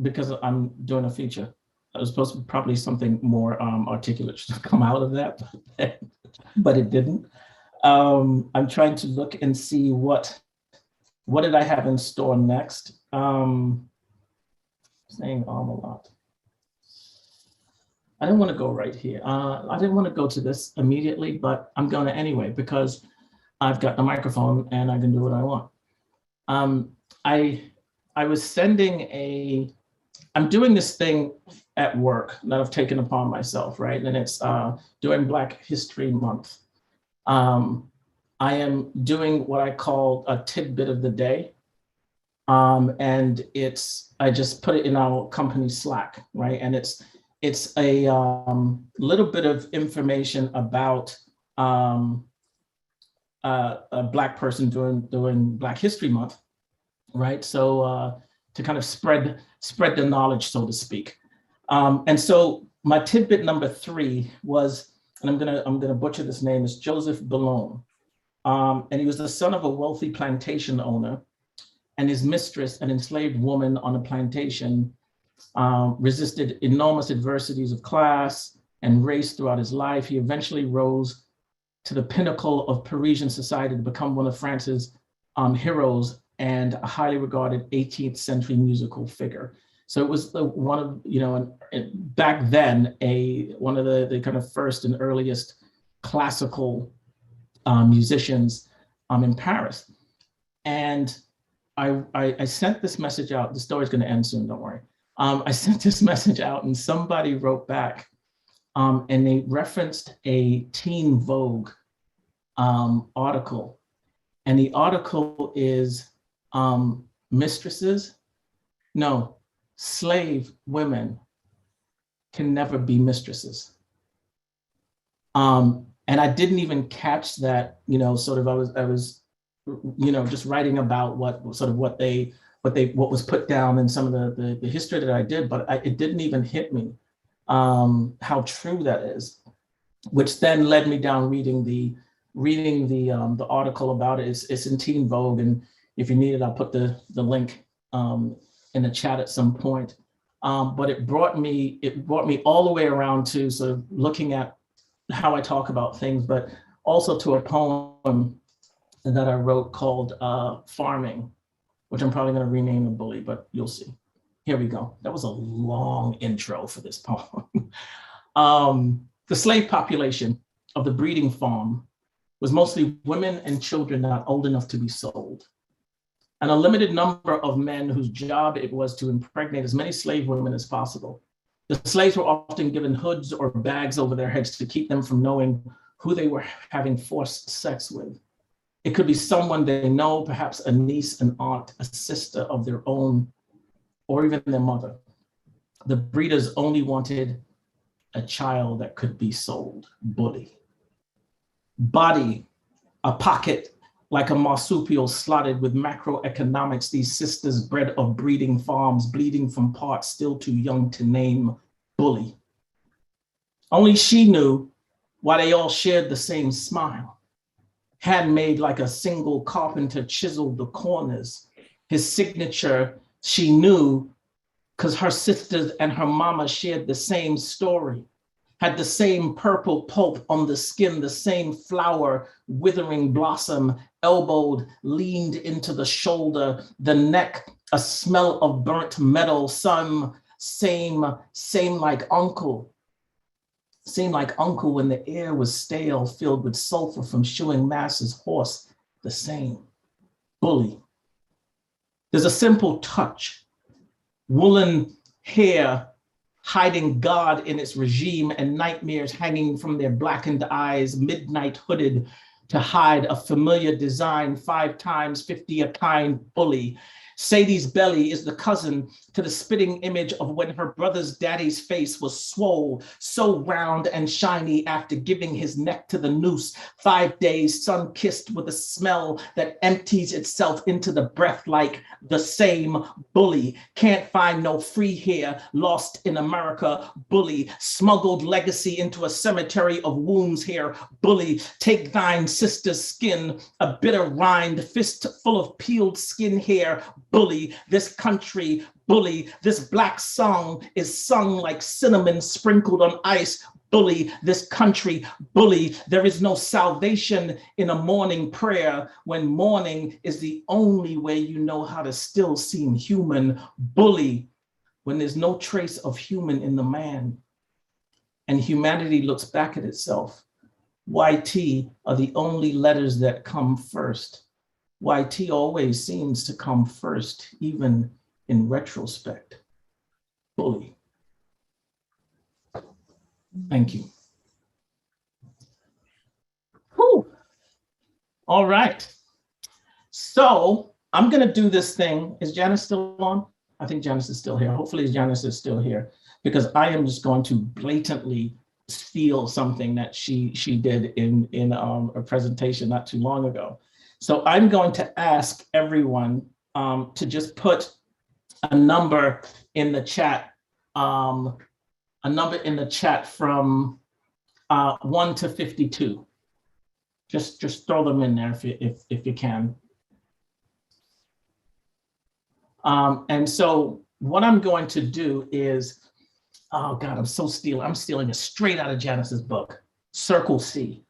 because I'm doing a feature. I was supposed to be probably something more articulate should have come out of that, but it didn't. I'm trying to look and see what did I have in store next. Saying a lot. I didn't want to go right here. I didn't want to go to this immediately, but I'm going to anyway, because I've got the microphone and I can do what I want. I was sending I'm doing this thing at work that I've taken upon myself, right? And it's during Black History Month. I am doing what I call a tidbit of the day. And I just put it in our company Slack, right? And it's a little bit of information about a Black person during Black History Month, right? So to kind of spread the knowledge, so to speak. And so my tidbit number 3 was, and I'm gonna butcher this name, is Joseph Boulogne. And he was the son of a wealthy plantation owner, and his mistress, an enslaved woman on a plantation, resisted enormous adversities of class and race throughout his life. He eventually rose to the pinnacle of Parisian society to become one of France's heroes and a highly regarded 18th century musical figure. So it was one of, back then, one of the kind of first and earliest classical musicians in Paris. And I sent this message out. The story's going to end soon, don't worry. I sent this message out and somebody wrote back and they referenced a Teen Vogue article. And the article is slave women can never be mistresses. And I didn't even catch that, sort of I was just writing about what was put down in some of the history that I did, but it didn't even hit me how true that is, which then led me down reading the article about it. It's in Teen Vogue, and if you need it, I'll put the link in the chat at some point. But it brought me all the way around to sort of looking at how I talk about things, but also to a poem that I wrote called Farming, which I'm probably going to rename a bully, but you'll see. Here we go. That was a long intro for this poem. The slave population of the breeding farm was mostly women and children not old enough to be sold, and a limited number of men whose job it was to impregnate as many slave women as possible. The slaves were often given hoods or bags over their heads to keep them from knowing who they were having forced sex with. It could be someone they know, perhaps a niece, an aunt, a sister of their own, or even their mother. The breeders only wanted a child that could be sold, bully. Body, a pocket like a marsupial slotted with macroeconomics, these sisters bred of breeding farms, bleeding from parts still too young to name, bully. Only she knew why they all shared the same smile. Handmade like a single carpenter chiseled the corners. His signature, she knew, because her sisters and her mama shared the same story, had the same purple pulp on the skin, the same flower, withering blossom, elbowed, leaned into the shoulder, the neck, a smell of burnt metal, same like uncle. Seemed like uncle when the air was stale, filled with sulfur from shoeing Mass's horse, the same. Bully. There's a simple touch, woolen hair hiding God in its regime and nightmares hanging from their blackened eyes, midnight hooded to hide a familiar design, 5 times 50 a kind bully. Sadie's belly is the cousin to the spitting image of when her brother's daddy's face was swole, so round and shiny after giving his neck to the noose. 5 days sun-kissed with a smell that empties itself into the breath like the same bully. Can't find no free here, lost in America, bully. Smuggled legacy into a cemetery of wounds here, bully. Take thine sister's skin, a bitter rind, fist full of peeled skin hair, bully. This country, bully. This black song is sung like cinnamon sprinkled on ice, bully. This country, bully. There is no salvation in a morning prayer when morning is the only way you know how to still seem human, bully. When there's no trace of human in the man and humanity looks back at itself, YT are the only letters that come first. YT always seems to come first, even in retrospect. Bully. Thank you. Whew. All right. So I'm going to do this thing. Is Janice still on? I think Janice is still here. Hopefully Janice is still here, because I am just going to blatantly steal something that she did in a presentation not too long ago. So I'm going to ask everyone to just put a number in the chat, from 1 to 52. Just throw them in there if you can. And so what I'm going to do is, oh God, I'm stealing it straight out of Janice's book, Circle C.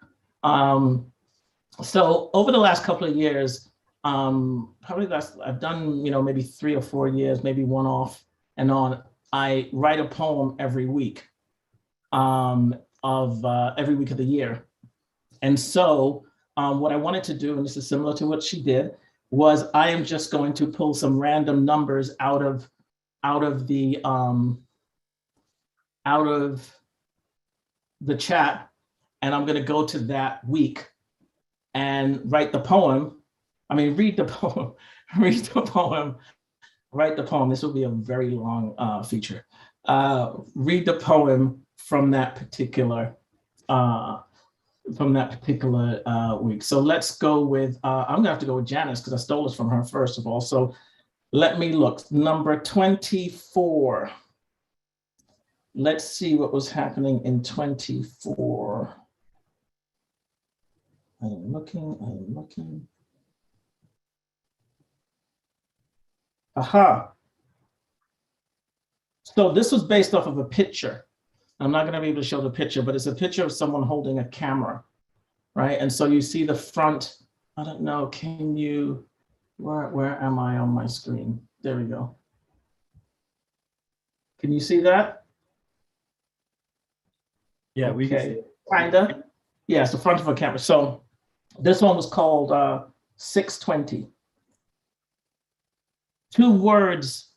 So over the last couple of years, I've done, maybe 3 or 4 years, maybe one off and on. I write a poem every week of the year. And so what I wanted to do, and this is similar to what she did, was I am just going to pull some random numbers out of the chat, and I'm going to go to that week and write the poem. Read the poem, write the poem. This will be a very long feature. Read the poem from that particular week. So let's go with, I'm gonna have to go with Janice because I stole this from her first of all. So let me look, number 24. Let's see what was happening in 24. I am looking. Aha. So this was based off of a picture. I'm not going to be able to show the picture, but it's a picture of someone holding a camera, right? And so you see the front. I don't know. Can you? Where am I on my screen? There we go. Can you see that? Yeah, we can see Okay. it. Kinda. Yeah, it's the front of a camera. So this one was called 620. 2 words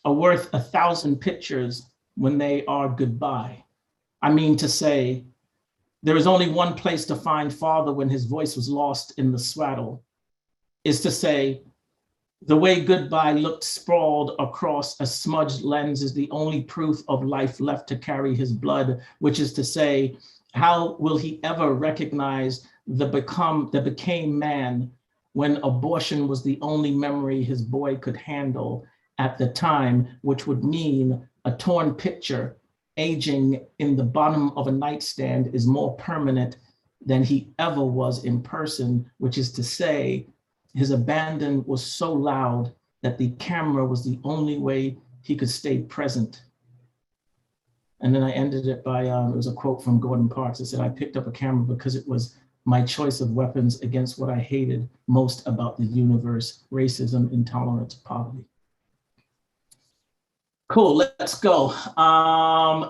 are worth 1,000 pictures when they are goodbye. I mean to say, there is only one place to find father when his voice was lost in the swaddle, is to say, the way goodbye looked sprawled across a smudged lens is the only proof of life left to carry his blood, which is to say, how will he ever recognize the became man when abortion was the only memory his boy could handle at the time, which would mean a torn picture aging in the bottom of a nightstand is more permanent than he ever was in person, which is to say, his abandon was so loud that the camera was the only way he could stay present. And then I ended it by, it was a quote from Gordon Parks. It said, I picked up a camera because it was my choice of weapons against what I hated most about the universe: racism, intolerance, poverty. Cool, let's go.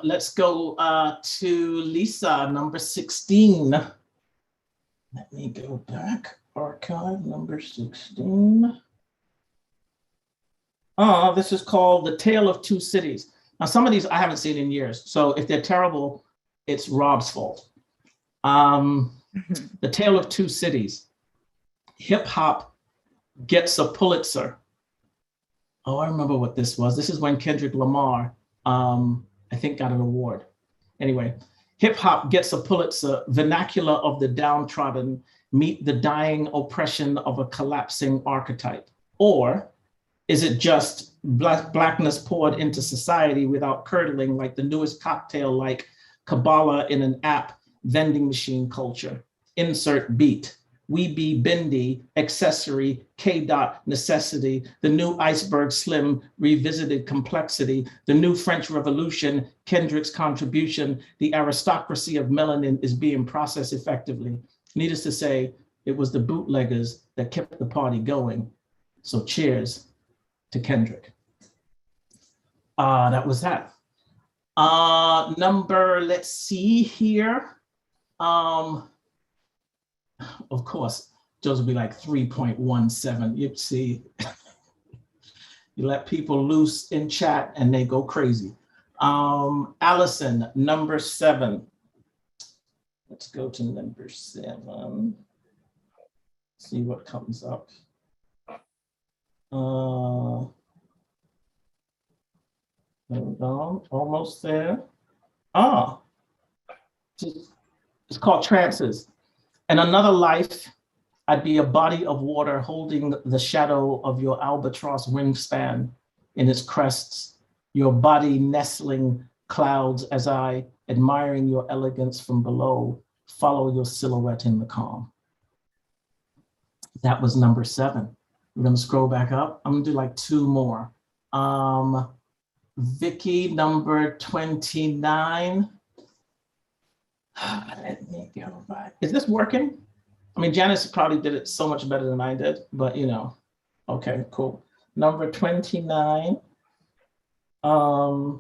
Let's go to Lisa, number 16. Let me go back, archive number 16. This is called The Tale of Two Cities. Now, some of these I haven't seen in years, so if they're terrible, it's Rob's fault. The Tale of Two Cities. Hip hop gets a Pulitzer. Oh, I remember what this was. This is when Kendrick Lamar, I think, got an award. Anyway, hip hop gets a Pulitzer. Vernacular of the downtrodden meet the dying oppression of a collapsing archetype. Or is it just blackness poured into society without curdling, like the newest cocktail, like Kabbalah in an app vending machine culture? Insert beat. We be Bindi, accessory, K-dot, necessity, the new iceberg slim, revisited complexity, the new French Revolution, Kendrick's contribution, the aristocracy of melanin is being processed effectively. Needless to say, it was the bootleggers that kept the party going. So cheers to Kendrick. That was that. Number, let's see here. Of course, those would be like 3.17. You see, you let people loose in chat and they go crazy. Allison, number 7. Let's go to number 7. See what comes up. Hold on, almost there. It's called Trances. In another life, I'd be a body of water holding the shadow of your albatross wingspan in its crests, your body nestling clouds as I, admiring your elegance from below, follow your silhouette in the calm. That was number 7. We're gonna scroll back up. I'm gonna do like 2 more. Vicky, number 29. Let me go back. Is this working? I mean, Janice probably did it so much better than I did, but you know. Okay, cool. Number 29. I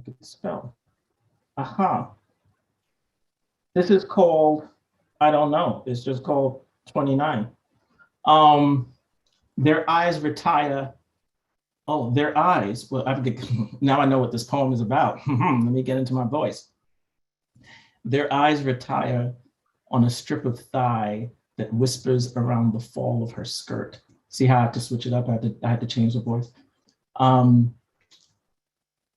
could spell. This is called, I don't know. It's just called 29. Their eyes retire. Oh, their eyes. Well, now I know what this poem is about. Let me get into my voice. Their eyes retire on a strip of thigh that whispers around the fall of her skirt. See how I had to switch it up? I had to change the voice. On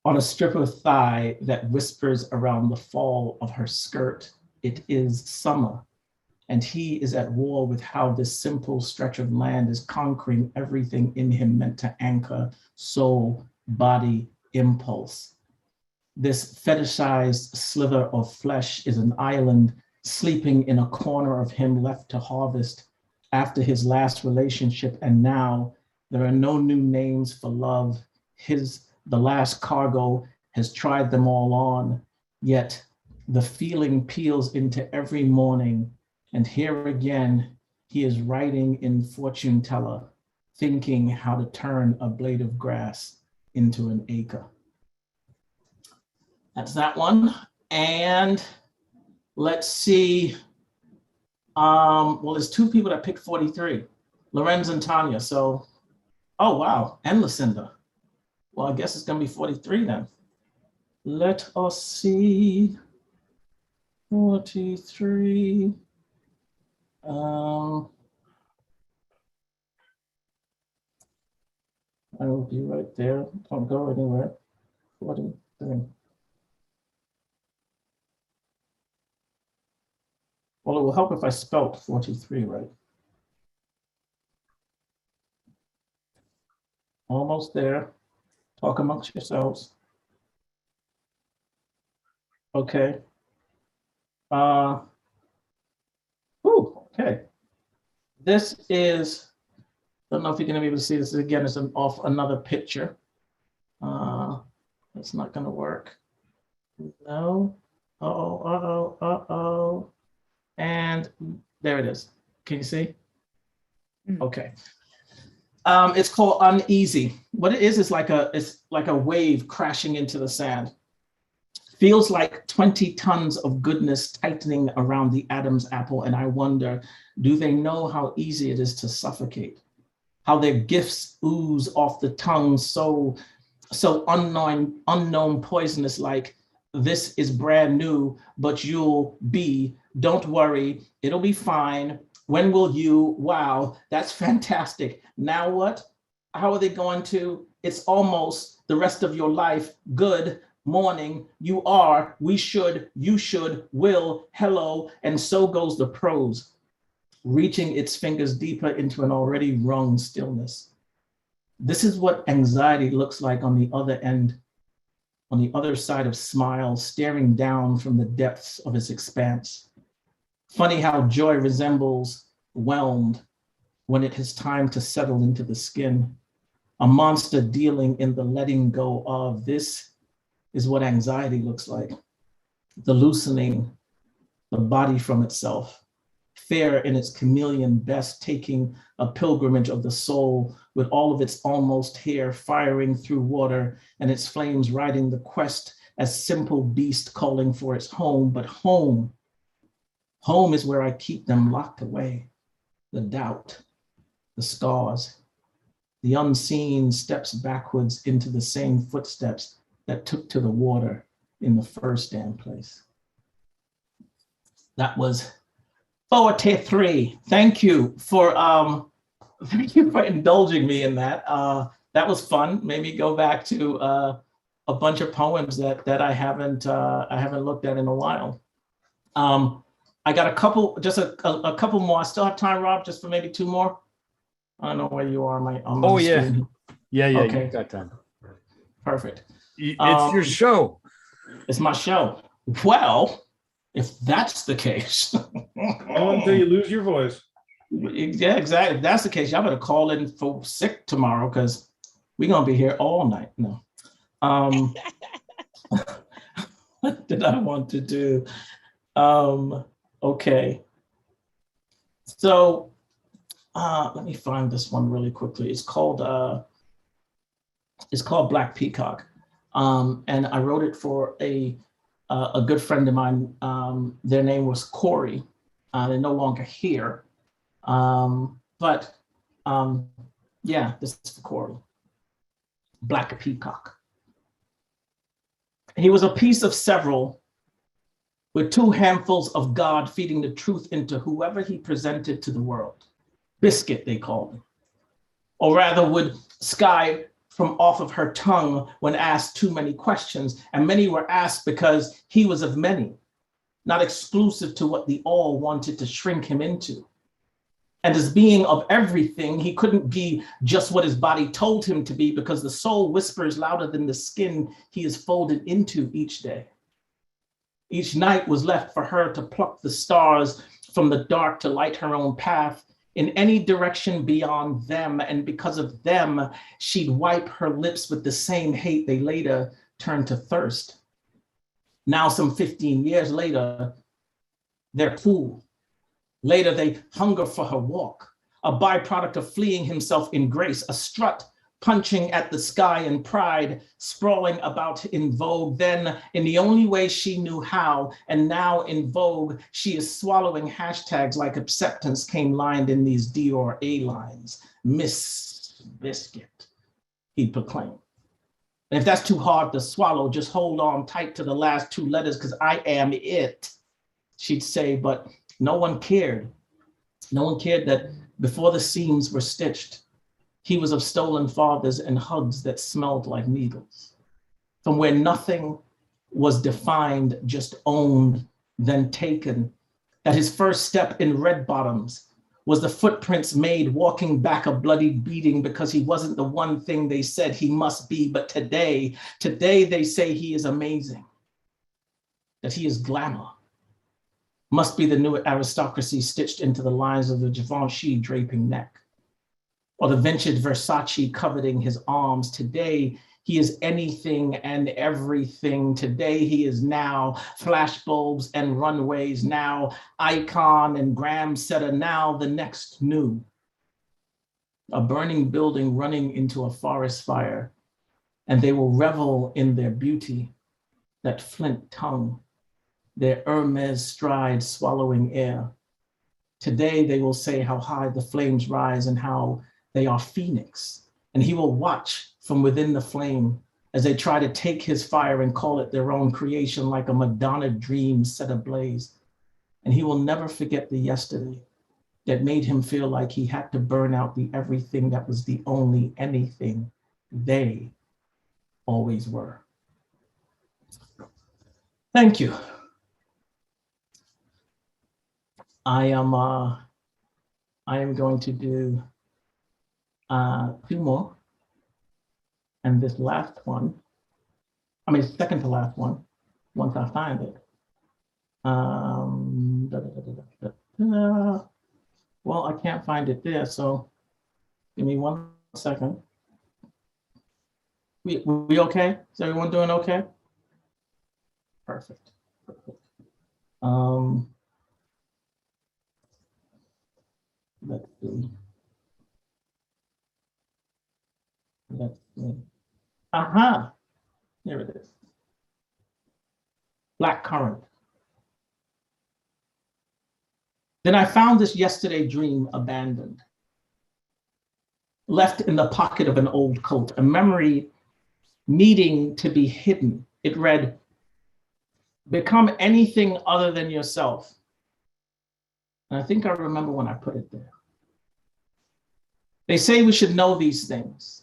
a strip of thigh that whispers around the fall of her skirt, it is summer. And he is at war with how this simple stretch of land is conquering everything in him meant to anchor soul, body, impulse. This fetishized slither of flesh is an island sleeping in a corner of him left to harvest after his last relationship. And now there are no new names for love. The last cargo has tried them all on, yet the feeling peels into every morning. And here again, he is writing in fortune teller, thinking how to turn a blade of grass into an acre. That's that one. And let's see. Well, there's 2 people that picked 43, Lorenz and Tanya. So, oh, wow. And Lucinda. Well, I guess it's going to be 43 then. Let us see. 43. I will be right there. Don't go anywhere. 43. Well, it will help if I spelled 43 right. Almost there. Talk amongst yourselves. Okay. Okay. This is Don't know if you're gonna be able to see this. Again, it's off another picture. It's not gonna work. No. Uh-oh, uh-oh, uh-oh. And there it is. Can you see? Okay. It's called Uneasy. What it is like it's like a wave crashing into the sand. Feels like 20 tons of goodness tightening around the Adam's apple. And I wonder, do they know how easy it is to suffocate? How their gifts ooze off the tongue so unknown poisonous, like this is brand new, but you'll be, don't worry, it'll be fine. When will you? Wow, that's fantastic. Now what? How are they going to? It's almost the rest of your life. Good morning. You are, we should, you should, will, hello. And so goes the prose, reaching its fingers deeper into an already wrung stillness. This is what anxiety looks like on the other end, on the other side of smile, staring down from the depths of its expanse. Funny how joy resembles whelmed when it has time to settle into the skin. A monster dealing in the letting go of. This is what anxiety looks like. The loosening, the body from itself. Fair in its chameleon best, taking a pilgrimage of the soul with all of its almost hair firing through water and its flames riding the quest as simple beast calling for its home. But home is where I keep them locked away. The doubt, the scars, the unseen steps backwards into the same footsteps that took to the water in the first damn place. That was 43. Thank you for indulging me in that. That was fun. Made me go back to a bunch of poems that I haven't looked at in a while. I got a couple, just a couple more. I still have time, Rob, just for maybe two more. I don't know where you are on my screen. Yeah, Okay. You got time. Perfect. It's your show. It's my show. Well, if that's the case. Until you lose your voice. Yeah, exactly. If that's the case, y'all better call in for sick tomorrow because we're going to be here all night. No. What did I want to do? Okay. So let me find this one really quickly. It's called Black Peacock. And I wrote it for a good friend of mine. Their name was Corey. They're no longer here. But yeah, this is for Corey. Black Peacock. He was a piece of several, with 2 handfuls of God feeding the truth into whoever he presented to the world. Biscuit, they called him. Or rather would sky from off of her tongue when asked too many questions, and many were asked because he was of many, not exclusive to what the all wanted to shrink him into. And as being of everything, he couldn't be just what his body told him to be, because the soul whispers louder than the skin he is folded into each day. Each night was left for her to pluck the stars from the dark to light her own path in any direction beyond them. And because of them, she'd wipe her lips with the same hate they later turned to thirst. Now, some 15 years later, they're cool. Later, they hunger for her walk, a byproduct of fleeing himself in grace, a strut punching at the sky in pride, sprawling about in vogue, then in the only way she knew how, and now in vogue, she is swallowing hashtags like acceptance came lined in these Dior A-lines. Miss Biscuit, he'd proclaim. And if that's too hard to swallow, just hold on tight to the last 2 letters, because I am it, she'd say, but no one cared. No one cared that before the seams were stitched, he was of stolen fathers and hugs that smelled like needles. From where nothing was defined, just owned, then taken. That his first step in red bottoms was the footprints made walking back a bloody beating because he wasn't the one thing they said he must be. But today they say he is amazing, that he is glamour. Must be the new aristocracy stitched into the lines of the Givenchy draping neck. or the vintage Versace coveting his arms. Today, he is anything and everything. Today, he is now flashbulbs and runways, now icon and gram setter, now the next new. A burning building running into a forest fire, and they will revel in their beauty, that flint tongue, their Hermes stride swallowing air. Today they will say how high the flames rise and how they are phoenix, and he will watch from within the flame as they try to take his fire and call it their own creation, like a Madonna dream set ablaze. And he will never forget the yesterday that made him feel like he had to burn out the everything that was the only anything they always were. Thank you. I am going to do 2 more. And this last one, second to last one, once I find it. Well, I can't find it there, so give me 1 second. We okay? Is everyone doing okay? Perfect. Let's see. Let's see. Aha, there it is. Black currant. Then I found this yesterday dream abandoned, left in the pocket of an old coat, a memory needing to be hidden. It read, become anything other than yourself. And I think I remember when I put it there. They say we should know these things,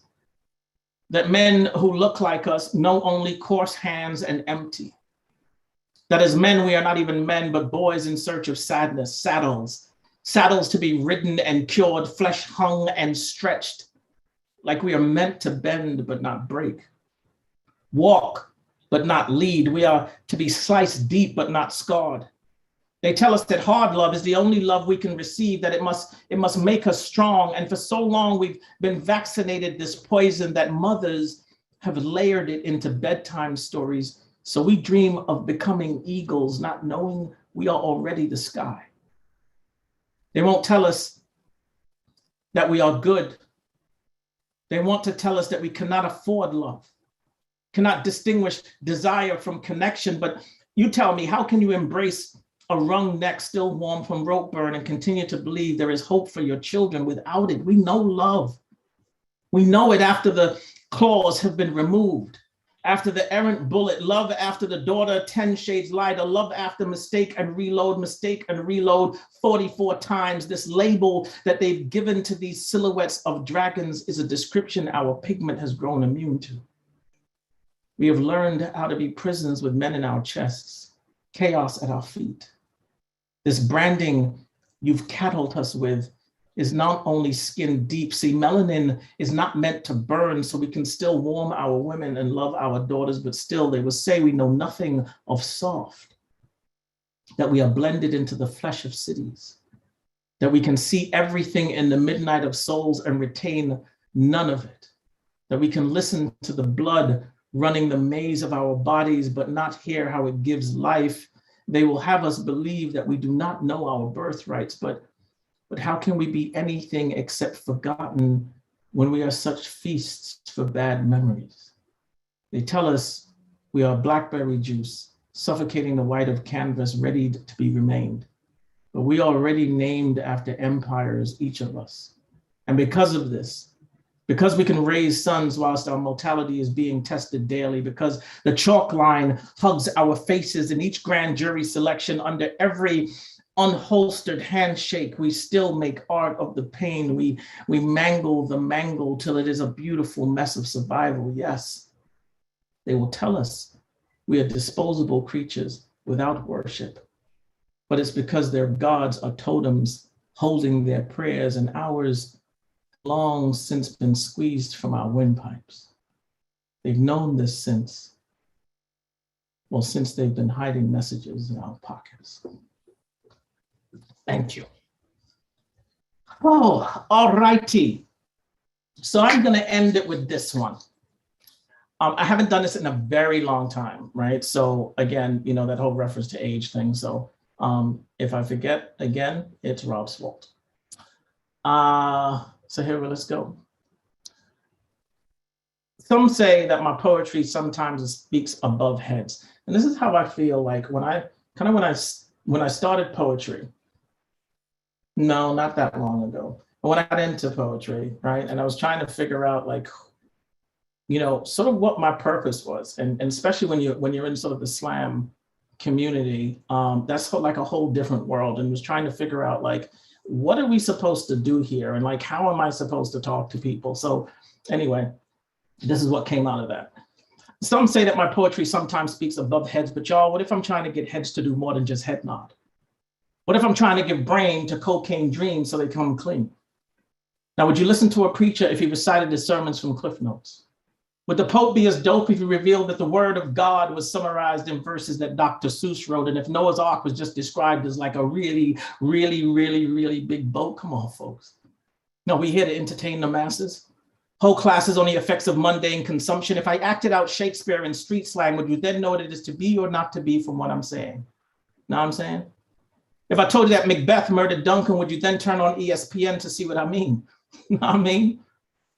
that men who look like us know only coarse hands and empty. That as men, we are not even men, but boys in search of sadness, saddles to be ridden and cured, flesh hung and stretched, like we are meant to bend but not break. Walk but not lead. We are to be sliced deep but not scarred. They tell us that hard love is the only love we can receive, that it must make us strong. And for so long, we've been vaccinated this poison that mothers have layered it into bedtime stories. So we dream of becoming eagles, not knowing we are already the sky. They won't tell us that we are good. They want to tell us that we cannot afford love, cannot distinguish desire from connection. But you tell me, how can you embrace a wrung neck still warm from rope burn and continue to believe there is hope for your children without it? We know love. We know it after the claws have been removed, after the errant bullet, love after the daughter 10 shades lighter, love after mistake and reload 44 times. This label that they've given to these silhouettes of dragons is a description our pigment has grown immune to. We have learned how to be prisoners with men in our chests, chaos at our feet. This branding you've cattled us with is not only skin deep. See, melanin is not meant to burn, so we can still warm our women and love our daughters, but still they will say we know nothing of soft, that we are blended into the flesh of cities, that we can see everything in the midnight of souls and retain none of it, that we can listen to the blood running the maze of our bodies, but not hear how it gives life. They will have us believe that we do not know our birthrights, but how can we be anything except forgotten when we are such feasts for bad memories? They tell us we are blackberry juice, suffocating the white of canvas, ready to be remained. But we are already named after empires, each of us. And because of this, because we can raise sons whilst our mortality is being tested daily, because the chalk line hugs our faces in each grand jury selection, under every unholstered handshake, we still make art of the pain. We mangle the mangle till it is a beautiful mess of survival. Yes, they will tell us we are disposable creatures without worship, but it's because their gods are totems holding their prayers, and ours long since been squeezed from our windpipes. They've known this since they've been hiding messages in our pockets. Thank you. Oh, all righty. So I'm going to end it with this one. I haven't done this in a very long time, right? So again, you know, that whole reference to age thing. So if I forget again, it's Rob's fault. So here, let's go. Some say that my poetry sometimes speaks above heads. And this is how I feel like when I started poetry. No, not that long ago. But when I got into poetry, right? And I was trying to figure out like, you know, sort of what my purpose was. And especially when you're in sort of the slam community, that's like a whole different world. And was trying to figure out like, what are we supposed to do here? And like, how am I supposed to talk to people? So anyway, this is what came out of that. Some say that my poetry sometimes speaks above heads, but y'all, what if I'm trying to get heads to do more than just head nod? What if I'm trying to give brain to cocaine dreams so they come clean? Now, would you listen to a preacher if he recited his sermons from Cliff Notes? Would the Pope be as dope if he revealed that the word of God was summarized in verses that Dr. Seuss wrote? And if Noah's Ark was just described as like a really, really, really, really big boat? Come on, folks. No, we're here to entertain the masses. Whole classes on the effects of mundane consumption. If I acted out Shakespeare in street slang, would you then know what it is to be or not to be from what I'm saying? Know what I'm saying? If I told you that Macbeth murdered Duncan, would you then turn on ESPN to see what I mean? Know what I mean?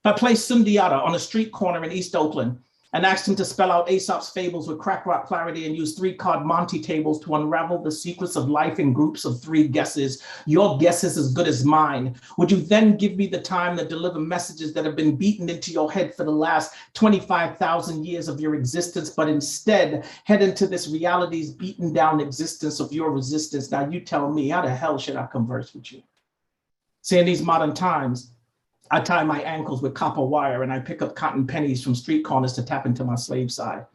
If I placed Sundiata on a street corner in East Oakland and asked him to spell out Aesop's fables with crack rock clarity and use 3-card Monty tables to unravel the secrets of life in groups of 3 guesses, your guess is as good as mine. Would you then give me the time to deliver messages that have been beaten into your head for the last 25,000 years of your existence, but instead head into this reality's beaten down existence of your resistance? Now you tell me, how the hell should I converse with you? See, in these modern times, I tie my ankles with copper wire and I pick up cotton pennies from street corners to tap into my slave side.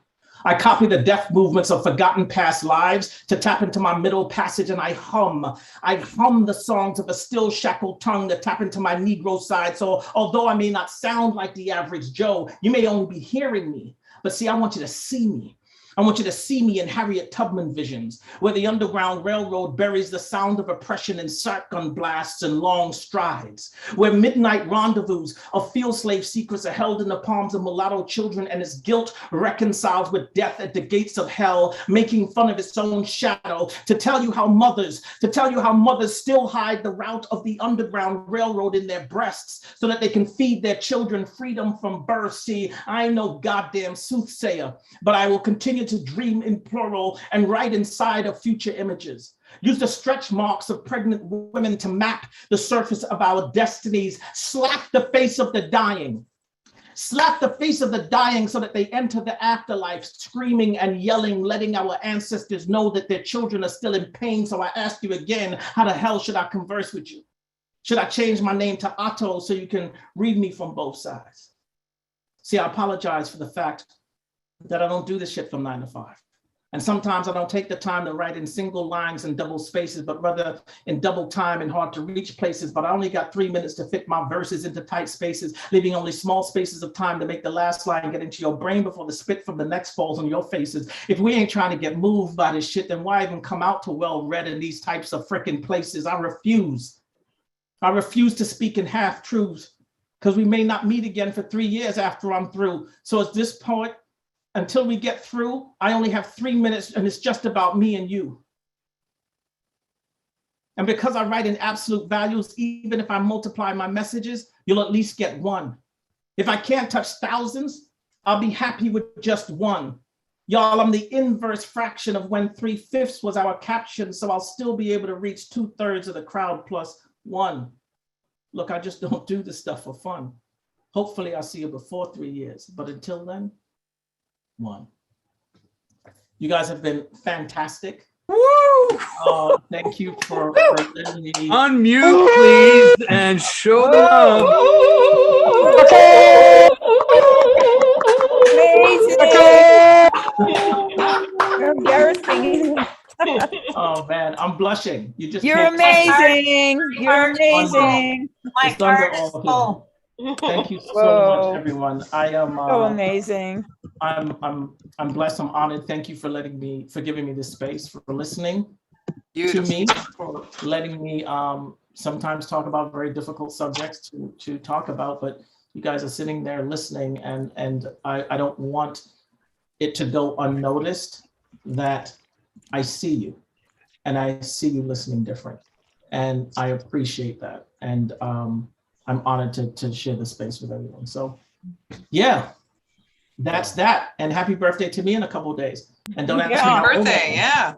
I copy the death movements of forgotten past lives to tap into my middle passage, and I hum the songs of a still shackled tongue to tap into my Negro side. So although I may not sound like the average Joe, you may only be hearing me, but see, I want you to see me. I want you to see me in Harriet Tubman visions, where the Underground Railroad buries the sound of oppression in shotgun blasts and long strides, where midnight rendezvous of field slave secrets are held in the palms of mulatto children, and its guilt reconciles with death at the gates of hell, making fun of its own shadow, to tell you how mothers still hide the route of the Underground Railroad in their breasts so that they can feed their children freedom from birth. See, I ain't no goddamn soothsayer, but I will continue to dream in plural and write inside of future images. Use the stretch marks of pregnant women to map the surface of our destinies. Slap the face of the dying. Slap the face of the dying so that they enter the afterlife screaming and yelling, letting our ancestors know that their children are still in pain. So I ask you again, how the hell should I converse with you? Should I change my name to Otto so you can read me from both sides? See, I apologize for the fact that I don't do this shit from 9 to 5. And sometimes I don't take the time to write in single lines and double spaces, but rather in double time and hard to reach places. But I only got 3 minutes to fit my verses into tight spaces, leaving only small spaces of time to make the last line get into your brain before the spit from the next falls on your faces. If we ain't trying to get moved by this shit, then why even come out to well-read in these types of frickin' places? I refuse. I refuse to speak in half-truths, because we may not meet again for 3 years after I'm through. So as this poet, until we get through, I only have 3 minutes, and it's just about me and you. And because I write in absolute values, even if I multiply my messages, you'll at least get one. If I can't touch thousands, I'll be happy with just one. Y'all, I'm the inverse fraction of when 3/5 was our caption, so I'll still be able to reach 2/3 of the crowd plus one. Look, I just don't do this stuff for fun. Hopefully I'll see you before 3 years, but until then, one. You guys have been fantastic. Woo! Thank you for letting me unmute, please, and show the love. Amazing! You're embarrassing. Oh man, I'm blushing. You're amazing. You're amazing. My heart is full. Thank you so much, everyone. I am so amazing. I'm blessed. I'm honored. Thank you for giving me this space, for listening to me, for letting me sometimes talk about very difficult subjects to talk about. But you guys are sitting there listening, and I don't want it to go unnoticed that I see you, and I see you listening different, and I appreciate that, and I'm honored to share the space with everyone. So yeah, that's that, and happy birthday to me in a couple of days, and don't ask me how old I Birthday, am. yeah.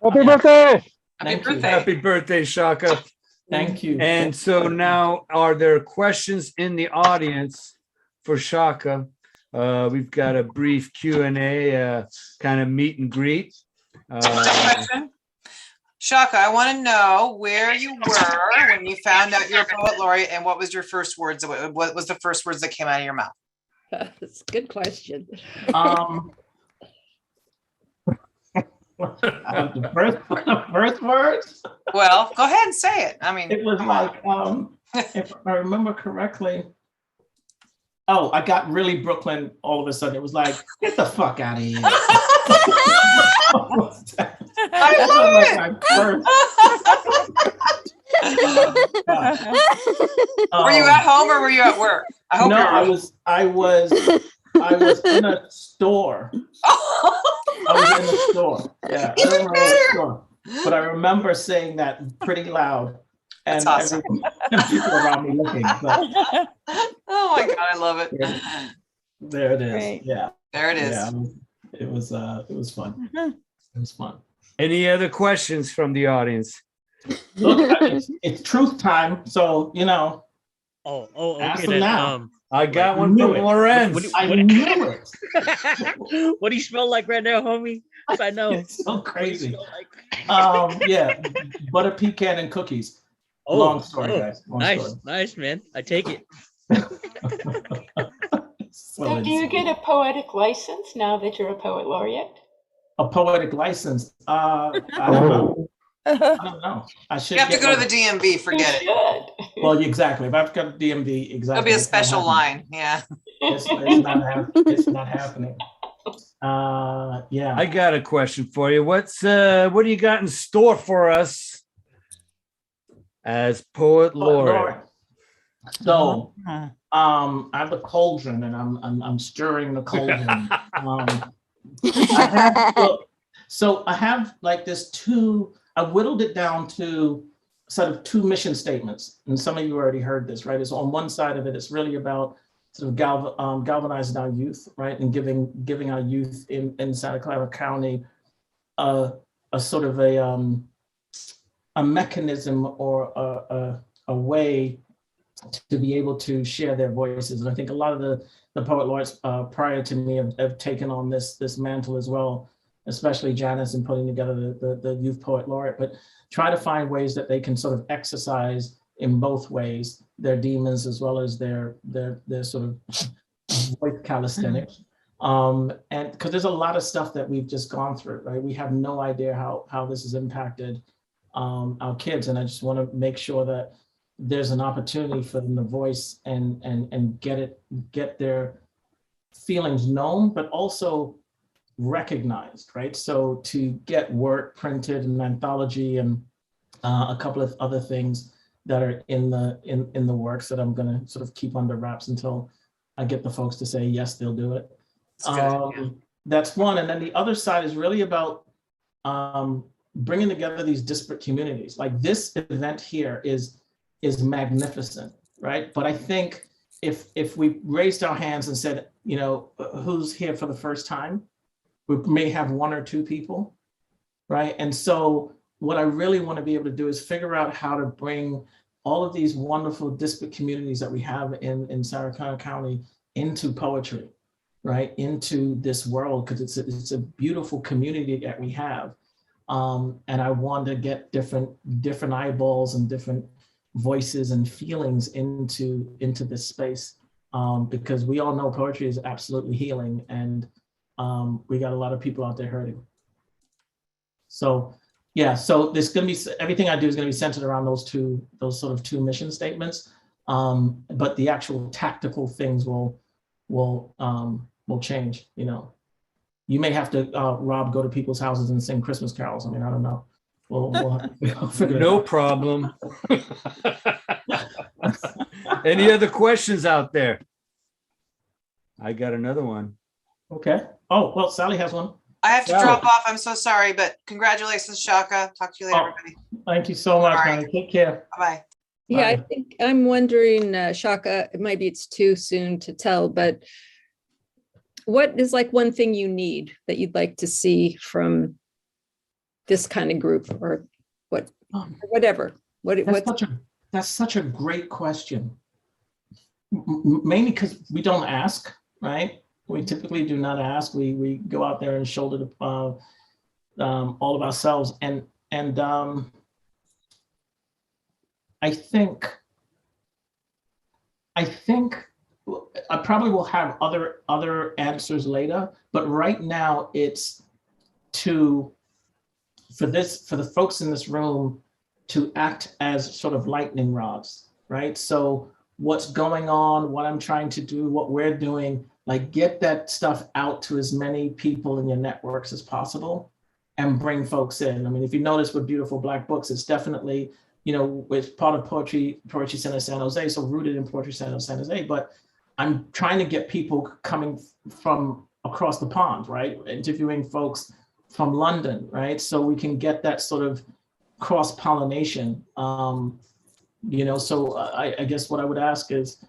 Happy birthday! Happy Thank you. birthday. Happy birthday, Tshaka. Thank you. And so now, are there questions in the audience for Tshaka? We've got a brief Q&A, kind of meet and greet. Question. Tshaka, I want to know where you were when you found out you're a poet laureate, and what was your first words? What was the first words that came out of your mouth? That's a good question. The first words? Well, go ahead and say it. I mean, It was like, if I remember correctly, oh, I got really Brooklyn all of a sudden. It was like, get the fuck out of here. I love it. Were you at home or were you at work? I hope No, you're I was in a store. I was in the store. Yeah, I don't remember what store, but I remember saying that pretty loud, and That's awesome. people around me looking. But Oh my God, I love it. there it is. Great. Yeah, There it is. yeah. It was fun. It was fun. Any other questions from the audience? Look, it's truth time, so you know. Oh, Ask okay them then. now. I got one knew from it. Lorenz. I knew it. What do you smell like right now, homie? If I know. It's so crazy. What do you smell like? Yeah, butter pecan and cookies. Oh, Long story, oh, guys. Long nice, story. nice, man. I take it. Well, So do you get a poetic license now that you're a poet laureate? a poetic license? I don't know. I don't know. I should. You have to get go to one. the DMV, forget it. Good. Well, exactly. If I've got DMV, exactly. There'll be a it's not special happening. line, yeah. It's not happening. Yeah. I got a question for you. What do you got in store for us as poet laureate? So, I have a cauldron, and I'm stirring the cauldron. I have like this I whittled it down to sort of two mission statements, and some of you already heard this, right? It's on one side of it, it's really about sort of galvanizing our youth, right, and giving our youth in Santa Clara County a sort of a mechanism or a way to be able to share their voices. And I think a lot of the poet laureates prior to me have taken on this mantle as well, especially Janice in putting together the Youth Poet Laureate, but try to find ways that they can sort of exercise in both ways, their demons as well as their sort of voice calisthenics. And because there's a lot of stuff that we've just gone through, right? We have no idea how this has impacted our kids. And I just want to make sure that there's an opportunity for them to voice and get their feelings known, but also recognized, right? So to get work printed, an anthology, and a couple of other things that are in the works that I'm going to sort of keep under wraps until I get the folks to say yes, they'll do it. That's one. And then the other side is really about bringing together these disparate communities. Like this event here is magnificent, right? But I think if we raised our hands and said, you know, who's here for the first time, we may have one or two people, right? And so what I really want to be able to do is figure out how to bring all of these wonderful disparate communities that we have in Santa Clara County into poetry, right? Into this world, because it's a beautiful community that we have. And I want to get different eyeballs and different voices and feelings into this space, because we all know poetry is absolutely healing, and we got a lot of people out there hurting. So yeah, so there's going to be, everything I do is going to be centered around those sort of two mission statements, but the actual tactical things will change. You know, you may have to, Rob, go to people's houses and sing Christmas carols. I mean, I don't know. We'll figure it No out. problem. Any other questions out there? I got another one. Okay. Oh, well, Sally has one. I have to Sally. drop off. I'm so sorry, but congratulations, Tshaka. Talk to you later, Oh. everybody. Thank you so much, All right. honey. Take care. Bye-bye. Yeah, I Bye. think I'm wondering, Shaka, maybe it's too soon to tell, but what is like one thing you need that you'd like to see from this kind of group or what, whatever? That's such a great question. Mainly because we don't ask, right? We typically do not ask. We go out there and shoulder all of ourselves, and I think I probably will have other answers later, but right now it's for the folks in this room to act as sort of lightning rods, right? So what's going on, what I'm trying to do, what we're doing, like get that stuff out to as many people in your networks as possible and bring folks in. I mean, if you notice with Beautiful Black Books, it's definitely, it's part of Poetry Center San Jose, so rooted in Poetry Center San Jose, but I'm trying to get people coming from across the pond, right? Interviewing folks from London, right? So we can get that sort of cross-pollination. So I guess what I would ask is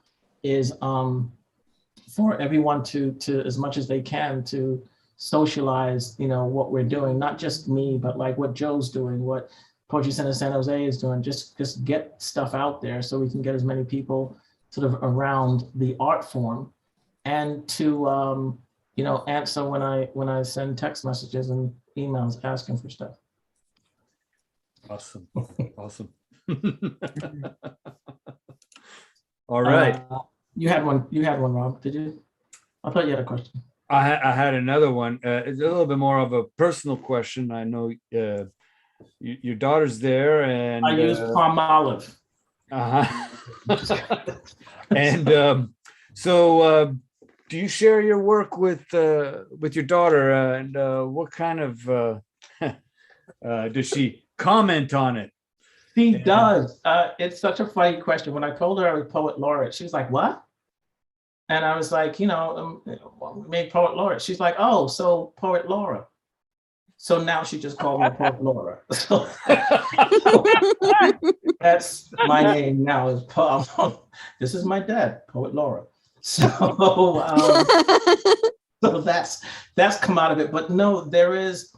for everyone to as much as they can to socialize, what we're doing, not just me, but like what Joe's doing, what Poetry Center San Jose is doing, just get stuff out there so we can get as many people sort of around the art form, and to answer when I send text messages and emails asking for stuff. Awesome. Awesome. All right. You had one, Rob, did you? I thought you had a question. I had another one. It's a little bit more of a personal question. I know your daughter's there, and I use palm olive. And so do you share your work with your daughter, and what kind of does she comment on it? She does. It's such a funny question. When I told her I was poet laureate, she was like, "What?" And I was like, we made poet laureate. She's like, "Oh, so poet Laura." So now she just called me poet Laura. So that's my name now. Is this is my dad, poet Laura. So so that's come out of it. But no, there is.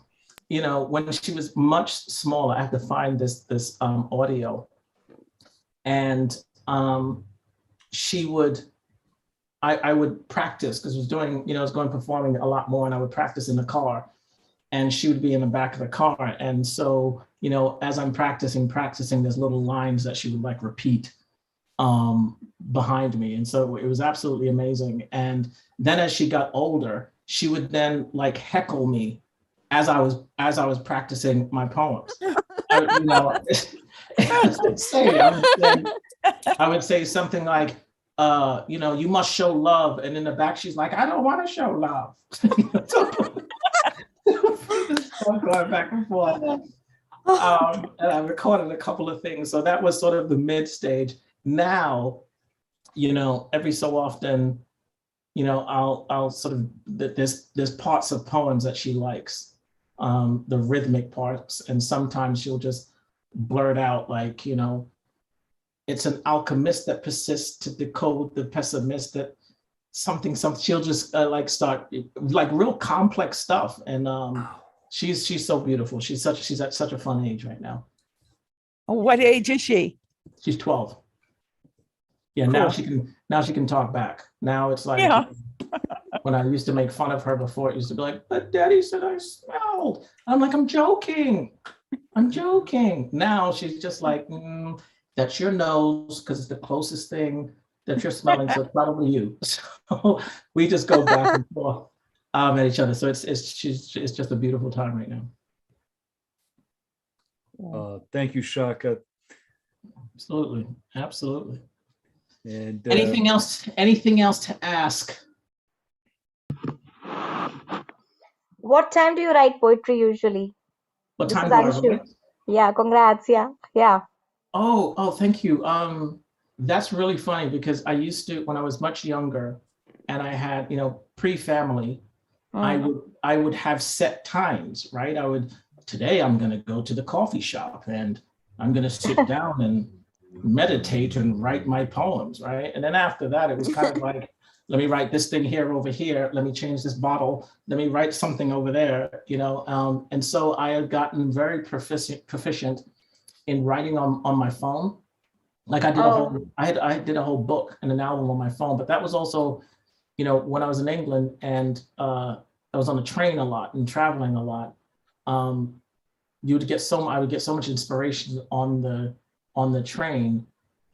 When she was much smaller, I had to find this audio, and she would, I would practice because I was doing, I was going performing a lot more, and I would practice in the car, and she would be in the back of the car, and so as I'm practicing, there's little lines that she would like repeat behind me, and so it was absolutely amazing. And then as she got older, she would then like heckle me as I was practicing my poems. I would say something like, you must show love. And in the back, she's like, I don't want to show love. Going back and forth. And I recorded a couple of things. So that was sort of the mid stage. Now, every so often, I'll sort of, there's parts of poems that she likes. The rhythmic parts, and sometimes she'll just blurt out like, it's an alchemist that persists to decode the pessimist, that something she'll just like start like real complex stuff. And she's so beautiful. She's at such a fun age right now. What age is she? She's 12. Yeah, Cool. now she can talk back. Now it's like, Yeah. When I used to make fun of her before, it used to be like, but Daddy said I smelled. I'm like, I'm joking. Now she's just like, that's your nose, because it's the closest thing that you're smelling, so it's probably you. So we just go back and forth at each other. So it's just a beautiful time right now. Thank you, Tshaka. Absolutely. And anything else to ask? What time do you write poetry usually? What This time is do I Anshu. write? Yeah, congrats. Yeah. Oh, thank you. That's really funny because I used to, when I was much younger, and I had, pre-family, I would have set times, right? Today I'm going to go to the coffee shop and I'm going to sit down and meditate and write my poems, right? And then after that, it was kind of like, let me write this thing here over here. Let me change this bottle. Let me write something over there, and so I had gotten very proficient in writing on my phone. Like I did a whole book and an album on my phone, but that was also, when I was in England and I was on the train a lot and traveling a lot. I would get so much inspiration on the train,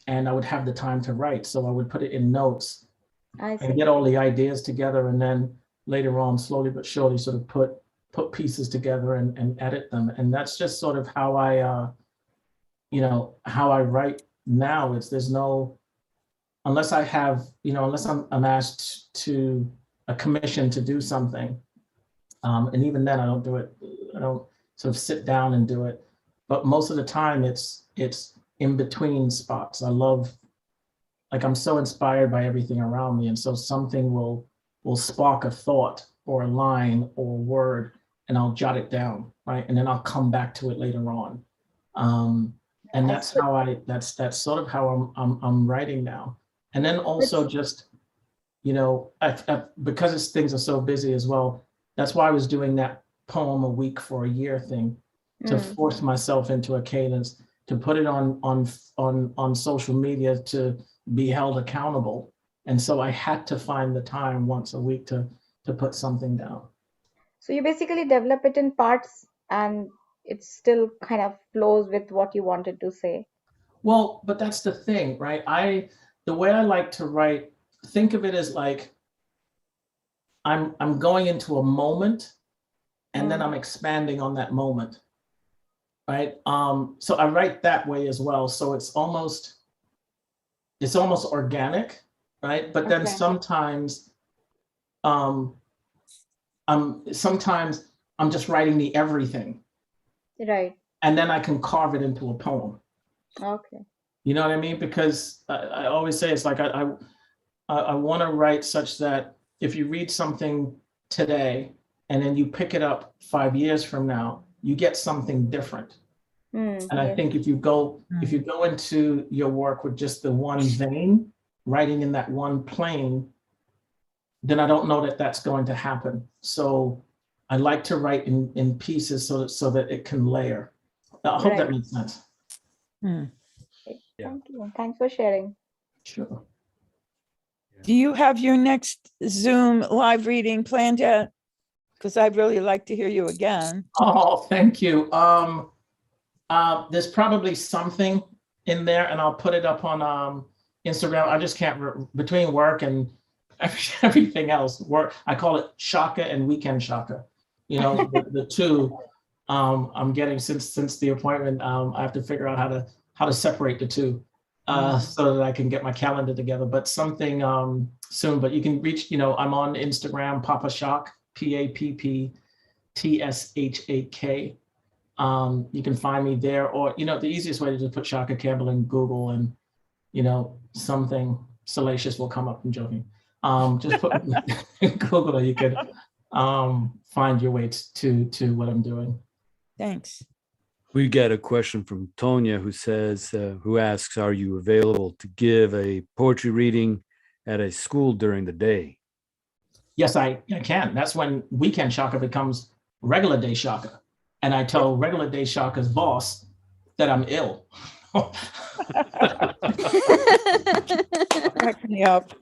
and I would have the time to write. So I would put it in notes and get all the ideas together, and then later on, slowly but surely, sort of put pieces together and edit them. And that's just sort of how I write now. There's no, unless I have, unless I'm asked to a commission to do something, and even then I don't do it. I don't sort of sit down and do it. But most of the time, it's in between spots. I'm so inspired by everything around me, and so something will spark a thought or a line or a word, and I'll jot it down, right, and then I'll come back to it later on. And that's sort of how I'm writing now. And then also just, because things are so busy as well. That's why I was doing that poem a week for a year thing, to force myself into a cadence, to put it on social media, to be held accountable. And so I had to find the time once a week to put something down. So you basically develop it in parts and it still kind of flows with what you wanted to say. Well, but that's the thing, right? The way I like to write, think of it as like I'm going into a moment and then I'm expanding on that moment, right? So I write that way as well. So it's almost organic, right? But then sometimes I'm just writing the everything. Right. And then I can carve it into a poem. Okay. You know what I mean? Because I always say it's like I want to write such that if you read something today and then you pick it up 5 years from now, you get something different. And I think if you go into your work with just the one vein, writing in that one plane, then I don't know that that's going to happen. So I like to write in pieces so that it can layer. I hope that makes sense. Thank you. Thanks for sharing. Sure. Do you have your next Zoom live reading planned yet? Because I'd really like to hear you again. Oh, thank you. There's probably something in there, and I'll put it up on Instagram. I just can't, between work and everything else. Work, I call it Tshaka and Weekend Tshaka. The two I'm getting since the appointment. I have to figure out how to separate the two so that I can get my calendar together. But something soon. But you can reach. I'm on Instagram, Papa Tshak, PAPPTSHAK. You can find me there, or the easiest way to just put Tshaka Campbell in Google, and something salacious will come up. I'm joking. Just put in Google, or you could find your way to what I'm doing. Thanks. We get a question from Tonya who asks, are you available to give a poetry reading at a school during the day? Yes, I can. That's when Weekend Tshaka becomes regular day Tshaka. And I tell regular day Shaka's boss that I'm ill. Crack me up.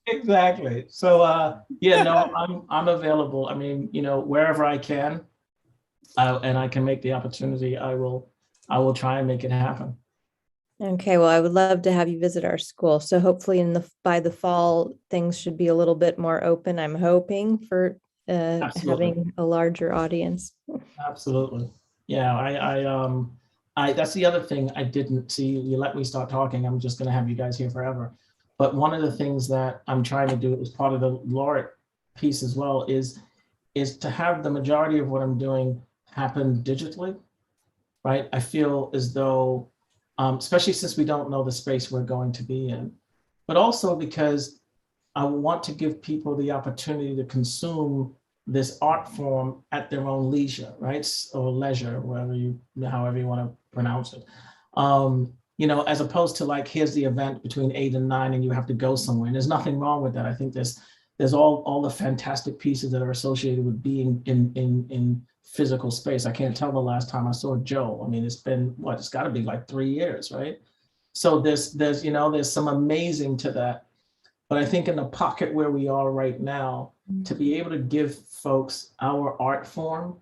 Exactly. So I'm available. I mean, wherever I can, and I can make the opportunity, I will try and make it happen. Okay, well, I would love to have you visit our school. So hopefully by the fall, things should be a little bit more open. I'm hoping for having a larger audience. Absolutely. Yeah, I that's the other thing I didn't see. You let me start talking, I'm just going to have you guys here forever. But one of the things that I'm trying to do as part of the Laureate piece as well is to have the majority of what I'm doing happen digitally, right? I feel as though, especially since we don't know the space we're going to be in, but also because I want to give people the opportunity to consume this art form at their own leisure, right? Or leisure, however you want to pronounce it. As opposed to like, here's the event between 8 and 9 and you have to go somewhere. And there's nothing wrong with that. I think there's all the fantastic pieces that are associated with being in physical space. I can't tell the last time I saw Joe. I mean, it's been it's got to be like 3 years, right? So there's some amazing to that. But I think in the pocket where we are right now, to be able to give folks our art form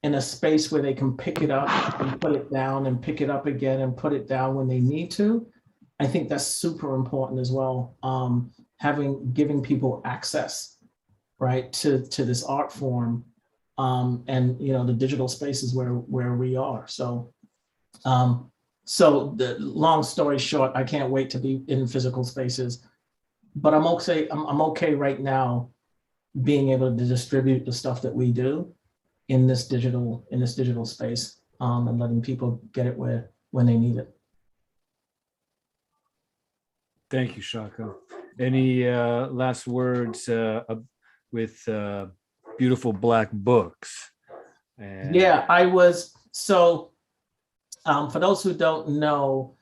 in a space where they can pick it up and put it down and pick it up again and put it down when they need to, I think that's super important as well. Giving people access, right, to this art form, and the digital spaces where we are. So the long story short, I can't wait to be in physical spaces, but I'm okay right now being able to distribute the stuff that we do in this digital space, and letting people get it when they need it. Thank you, Tshaka. Any last words with beautiful black books? Yeah, I was so. For those who don't know,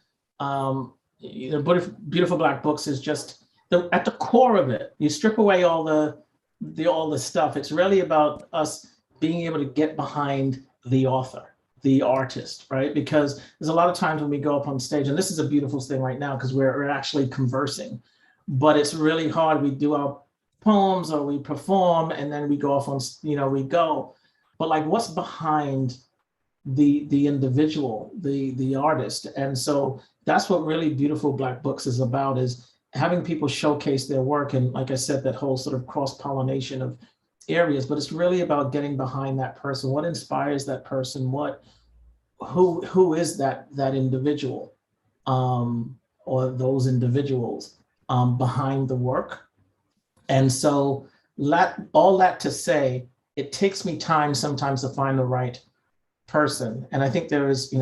Beautiful Black Books is just at the core of it. You strip away all the stuff. It's really about us being able to get behind the author, the artist, right? Because there's a lot of times when we go up on stage, and this is a beautiful thing right now because we're actually conversing, but it's really hard. We do our poems or we perform and then we go off on, we go, but like what's behind the individual, the artist. And so that's what really Beautiful Black Books is about, is having people showcase their work. And like I said, that whole sort of cross-pollination of areas, but it's really about getting behind that person. What inspires that person? Who is that individual, or those individuals behind the work? And so all that to say, it takes me time sometimes to find the right person. And I think there is,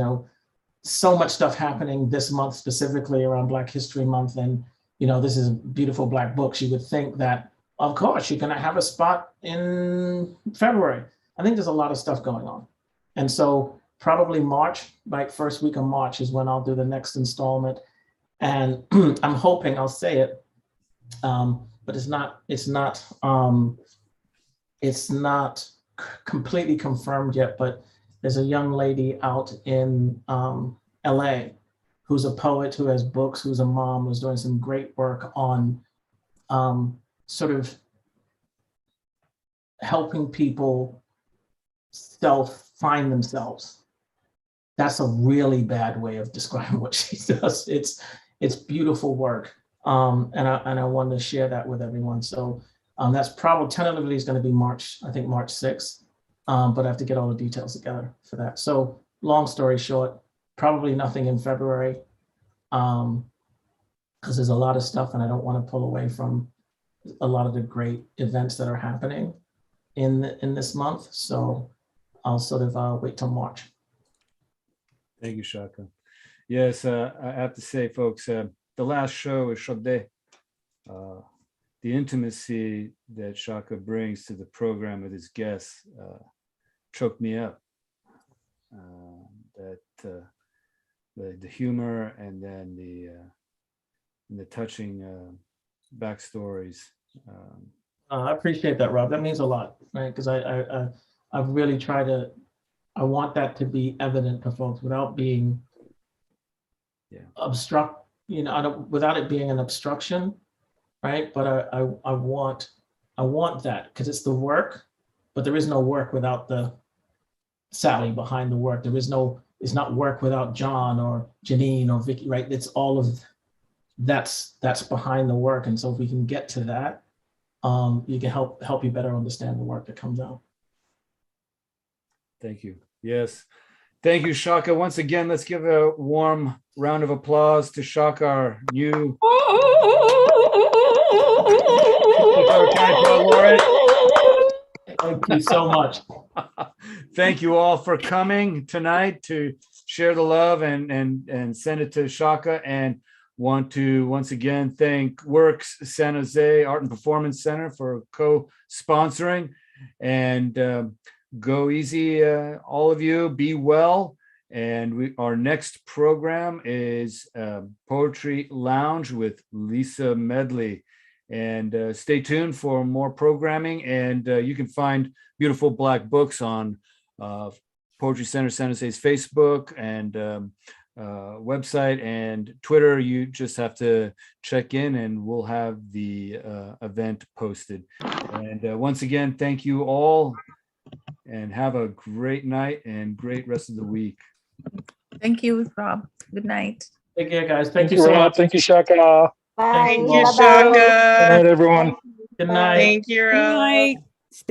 so much stuff happening this month, specifically around Black History Month. And, this is Beautiful Black Books. You would think that, of course, you're going to have a spot in February. I think there's a lot of stuff going on. And so probably March, like first week of March is when I'll do the next installment. And I'm hoping I'll say it, but it's not completely confirmed yet, but there's a young lady out in LA who's a poet, who has books, who's a mom, who's doing some great work on sort of helping people find themselves. That's a really bad way of describing what she does. It's beautiful work. And I wanted to share that with everyone. So that's probably tentatively is going to be March 6th. But I have to get all the details together for that. So long story short, probably nothing in February, because there's a lot of stuff and I don't want to pull away from a lot of the great events that are happening in this month. So I'll sort of wait till March. Thank you, Tshaka. Yes, I have to say, folks, the last show is Shabde. The intimacy that Tshaka brings to the program with his guests choked me up. The humor and then the touching backstories. I appreciate that, Rob. That means a lot, right? Because I've really tried to. I want that to be evident to folks without being without it being an obstruction, right? But I want that because it's the work, but there is no work without the Sally behind the work. It's not work without John or Janine or Vicky, right? It's all of that's behind the work. And so if we can get to that, you can help you better understand the work that comes out. Thank you. Yes. Thank you, Tshaka. Once again, let's give a warm round of applause to Tshaka, our new laureate. Thank you so much. Thank you all for coming tonight to share the love and send it to Tshaka. And Want to once again thank Works San Jose Art and Performance Center for co-sponsoring, and go easy, all of you. Be well. And our next program is Poetry Lounge with Lisa Medley. And stay tuned for more programming. And you can find beautiful Black books on Poetry Center San Jose's Facebook and website and Twitter. You just have to check in and we'll have the event posted. And once again, thank you all and have a great night and great rest of the week. Thank you, Rob. Good night. Take care, guys. Thank you you, so Rob. much. Thank you, Shaka. Bye. Thank you, Bye-bye. Shaka. Good night, everyone. Good night. Thank you, Rob. Good night.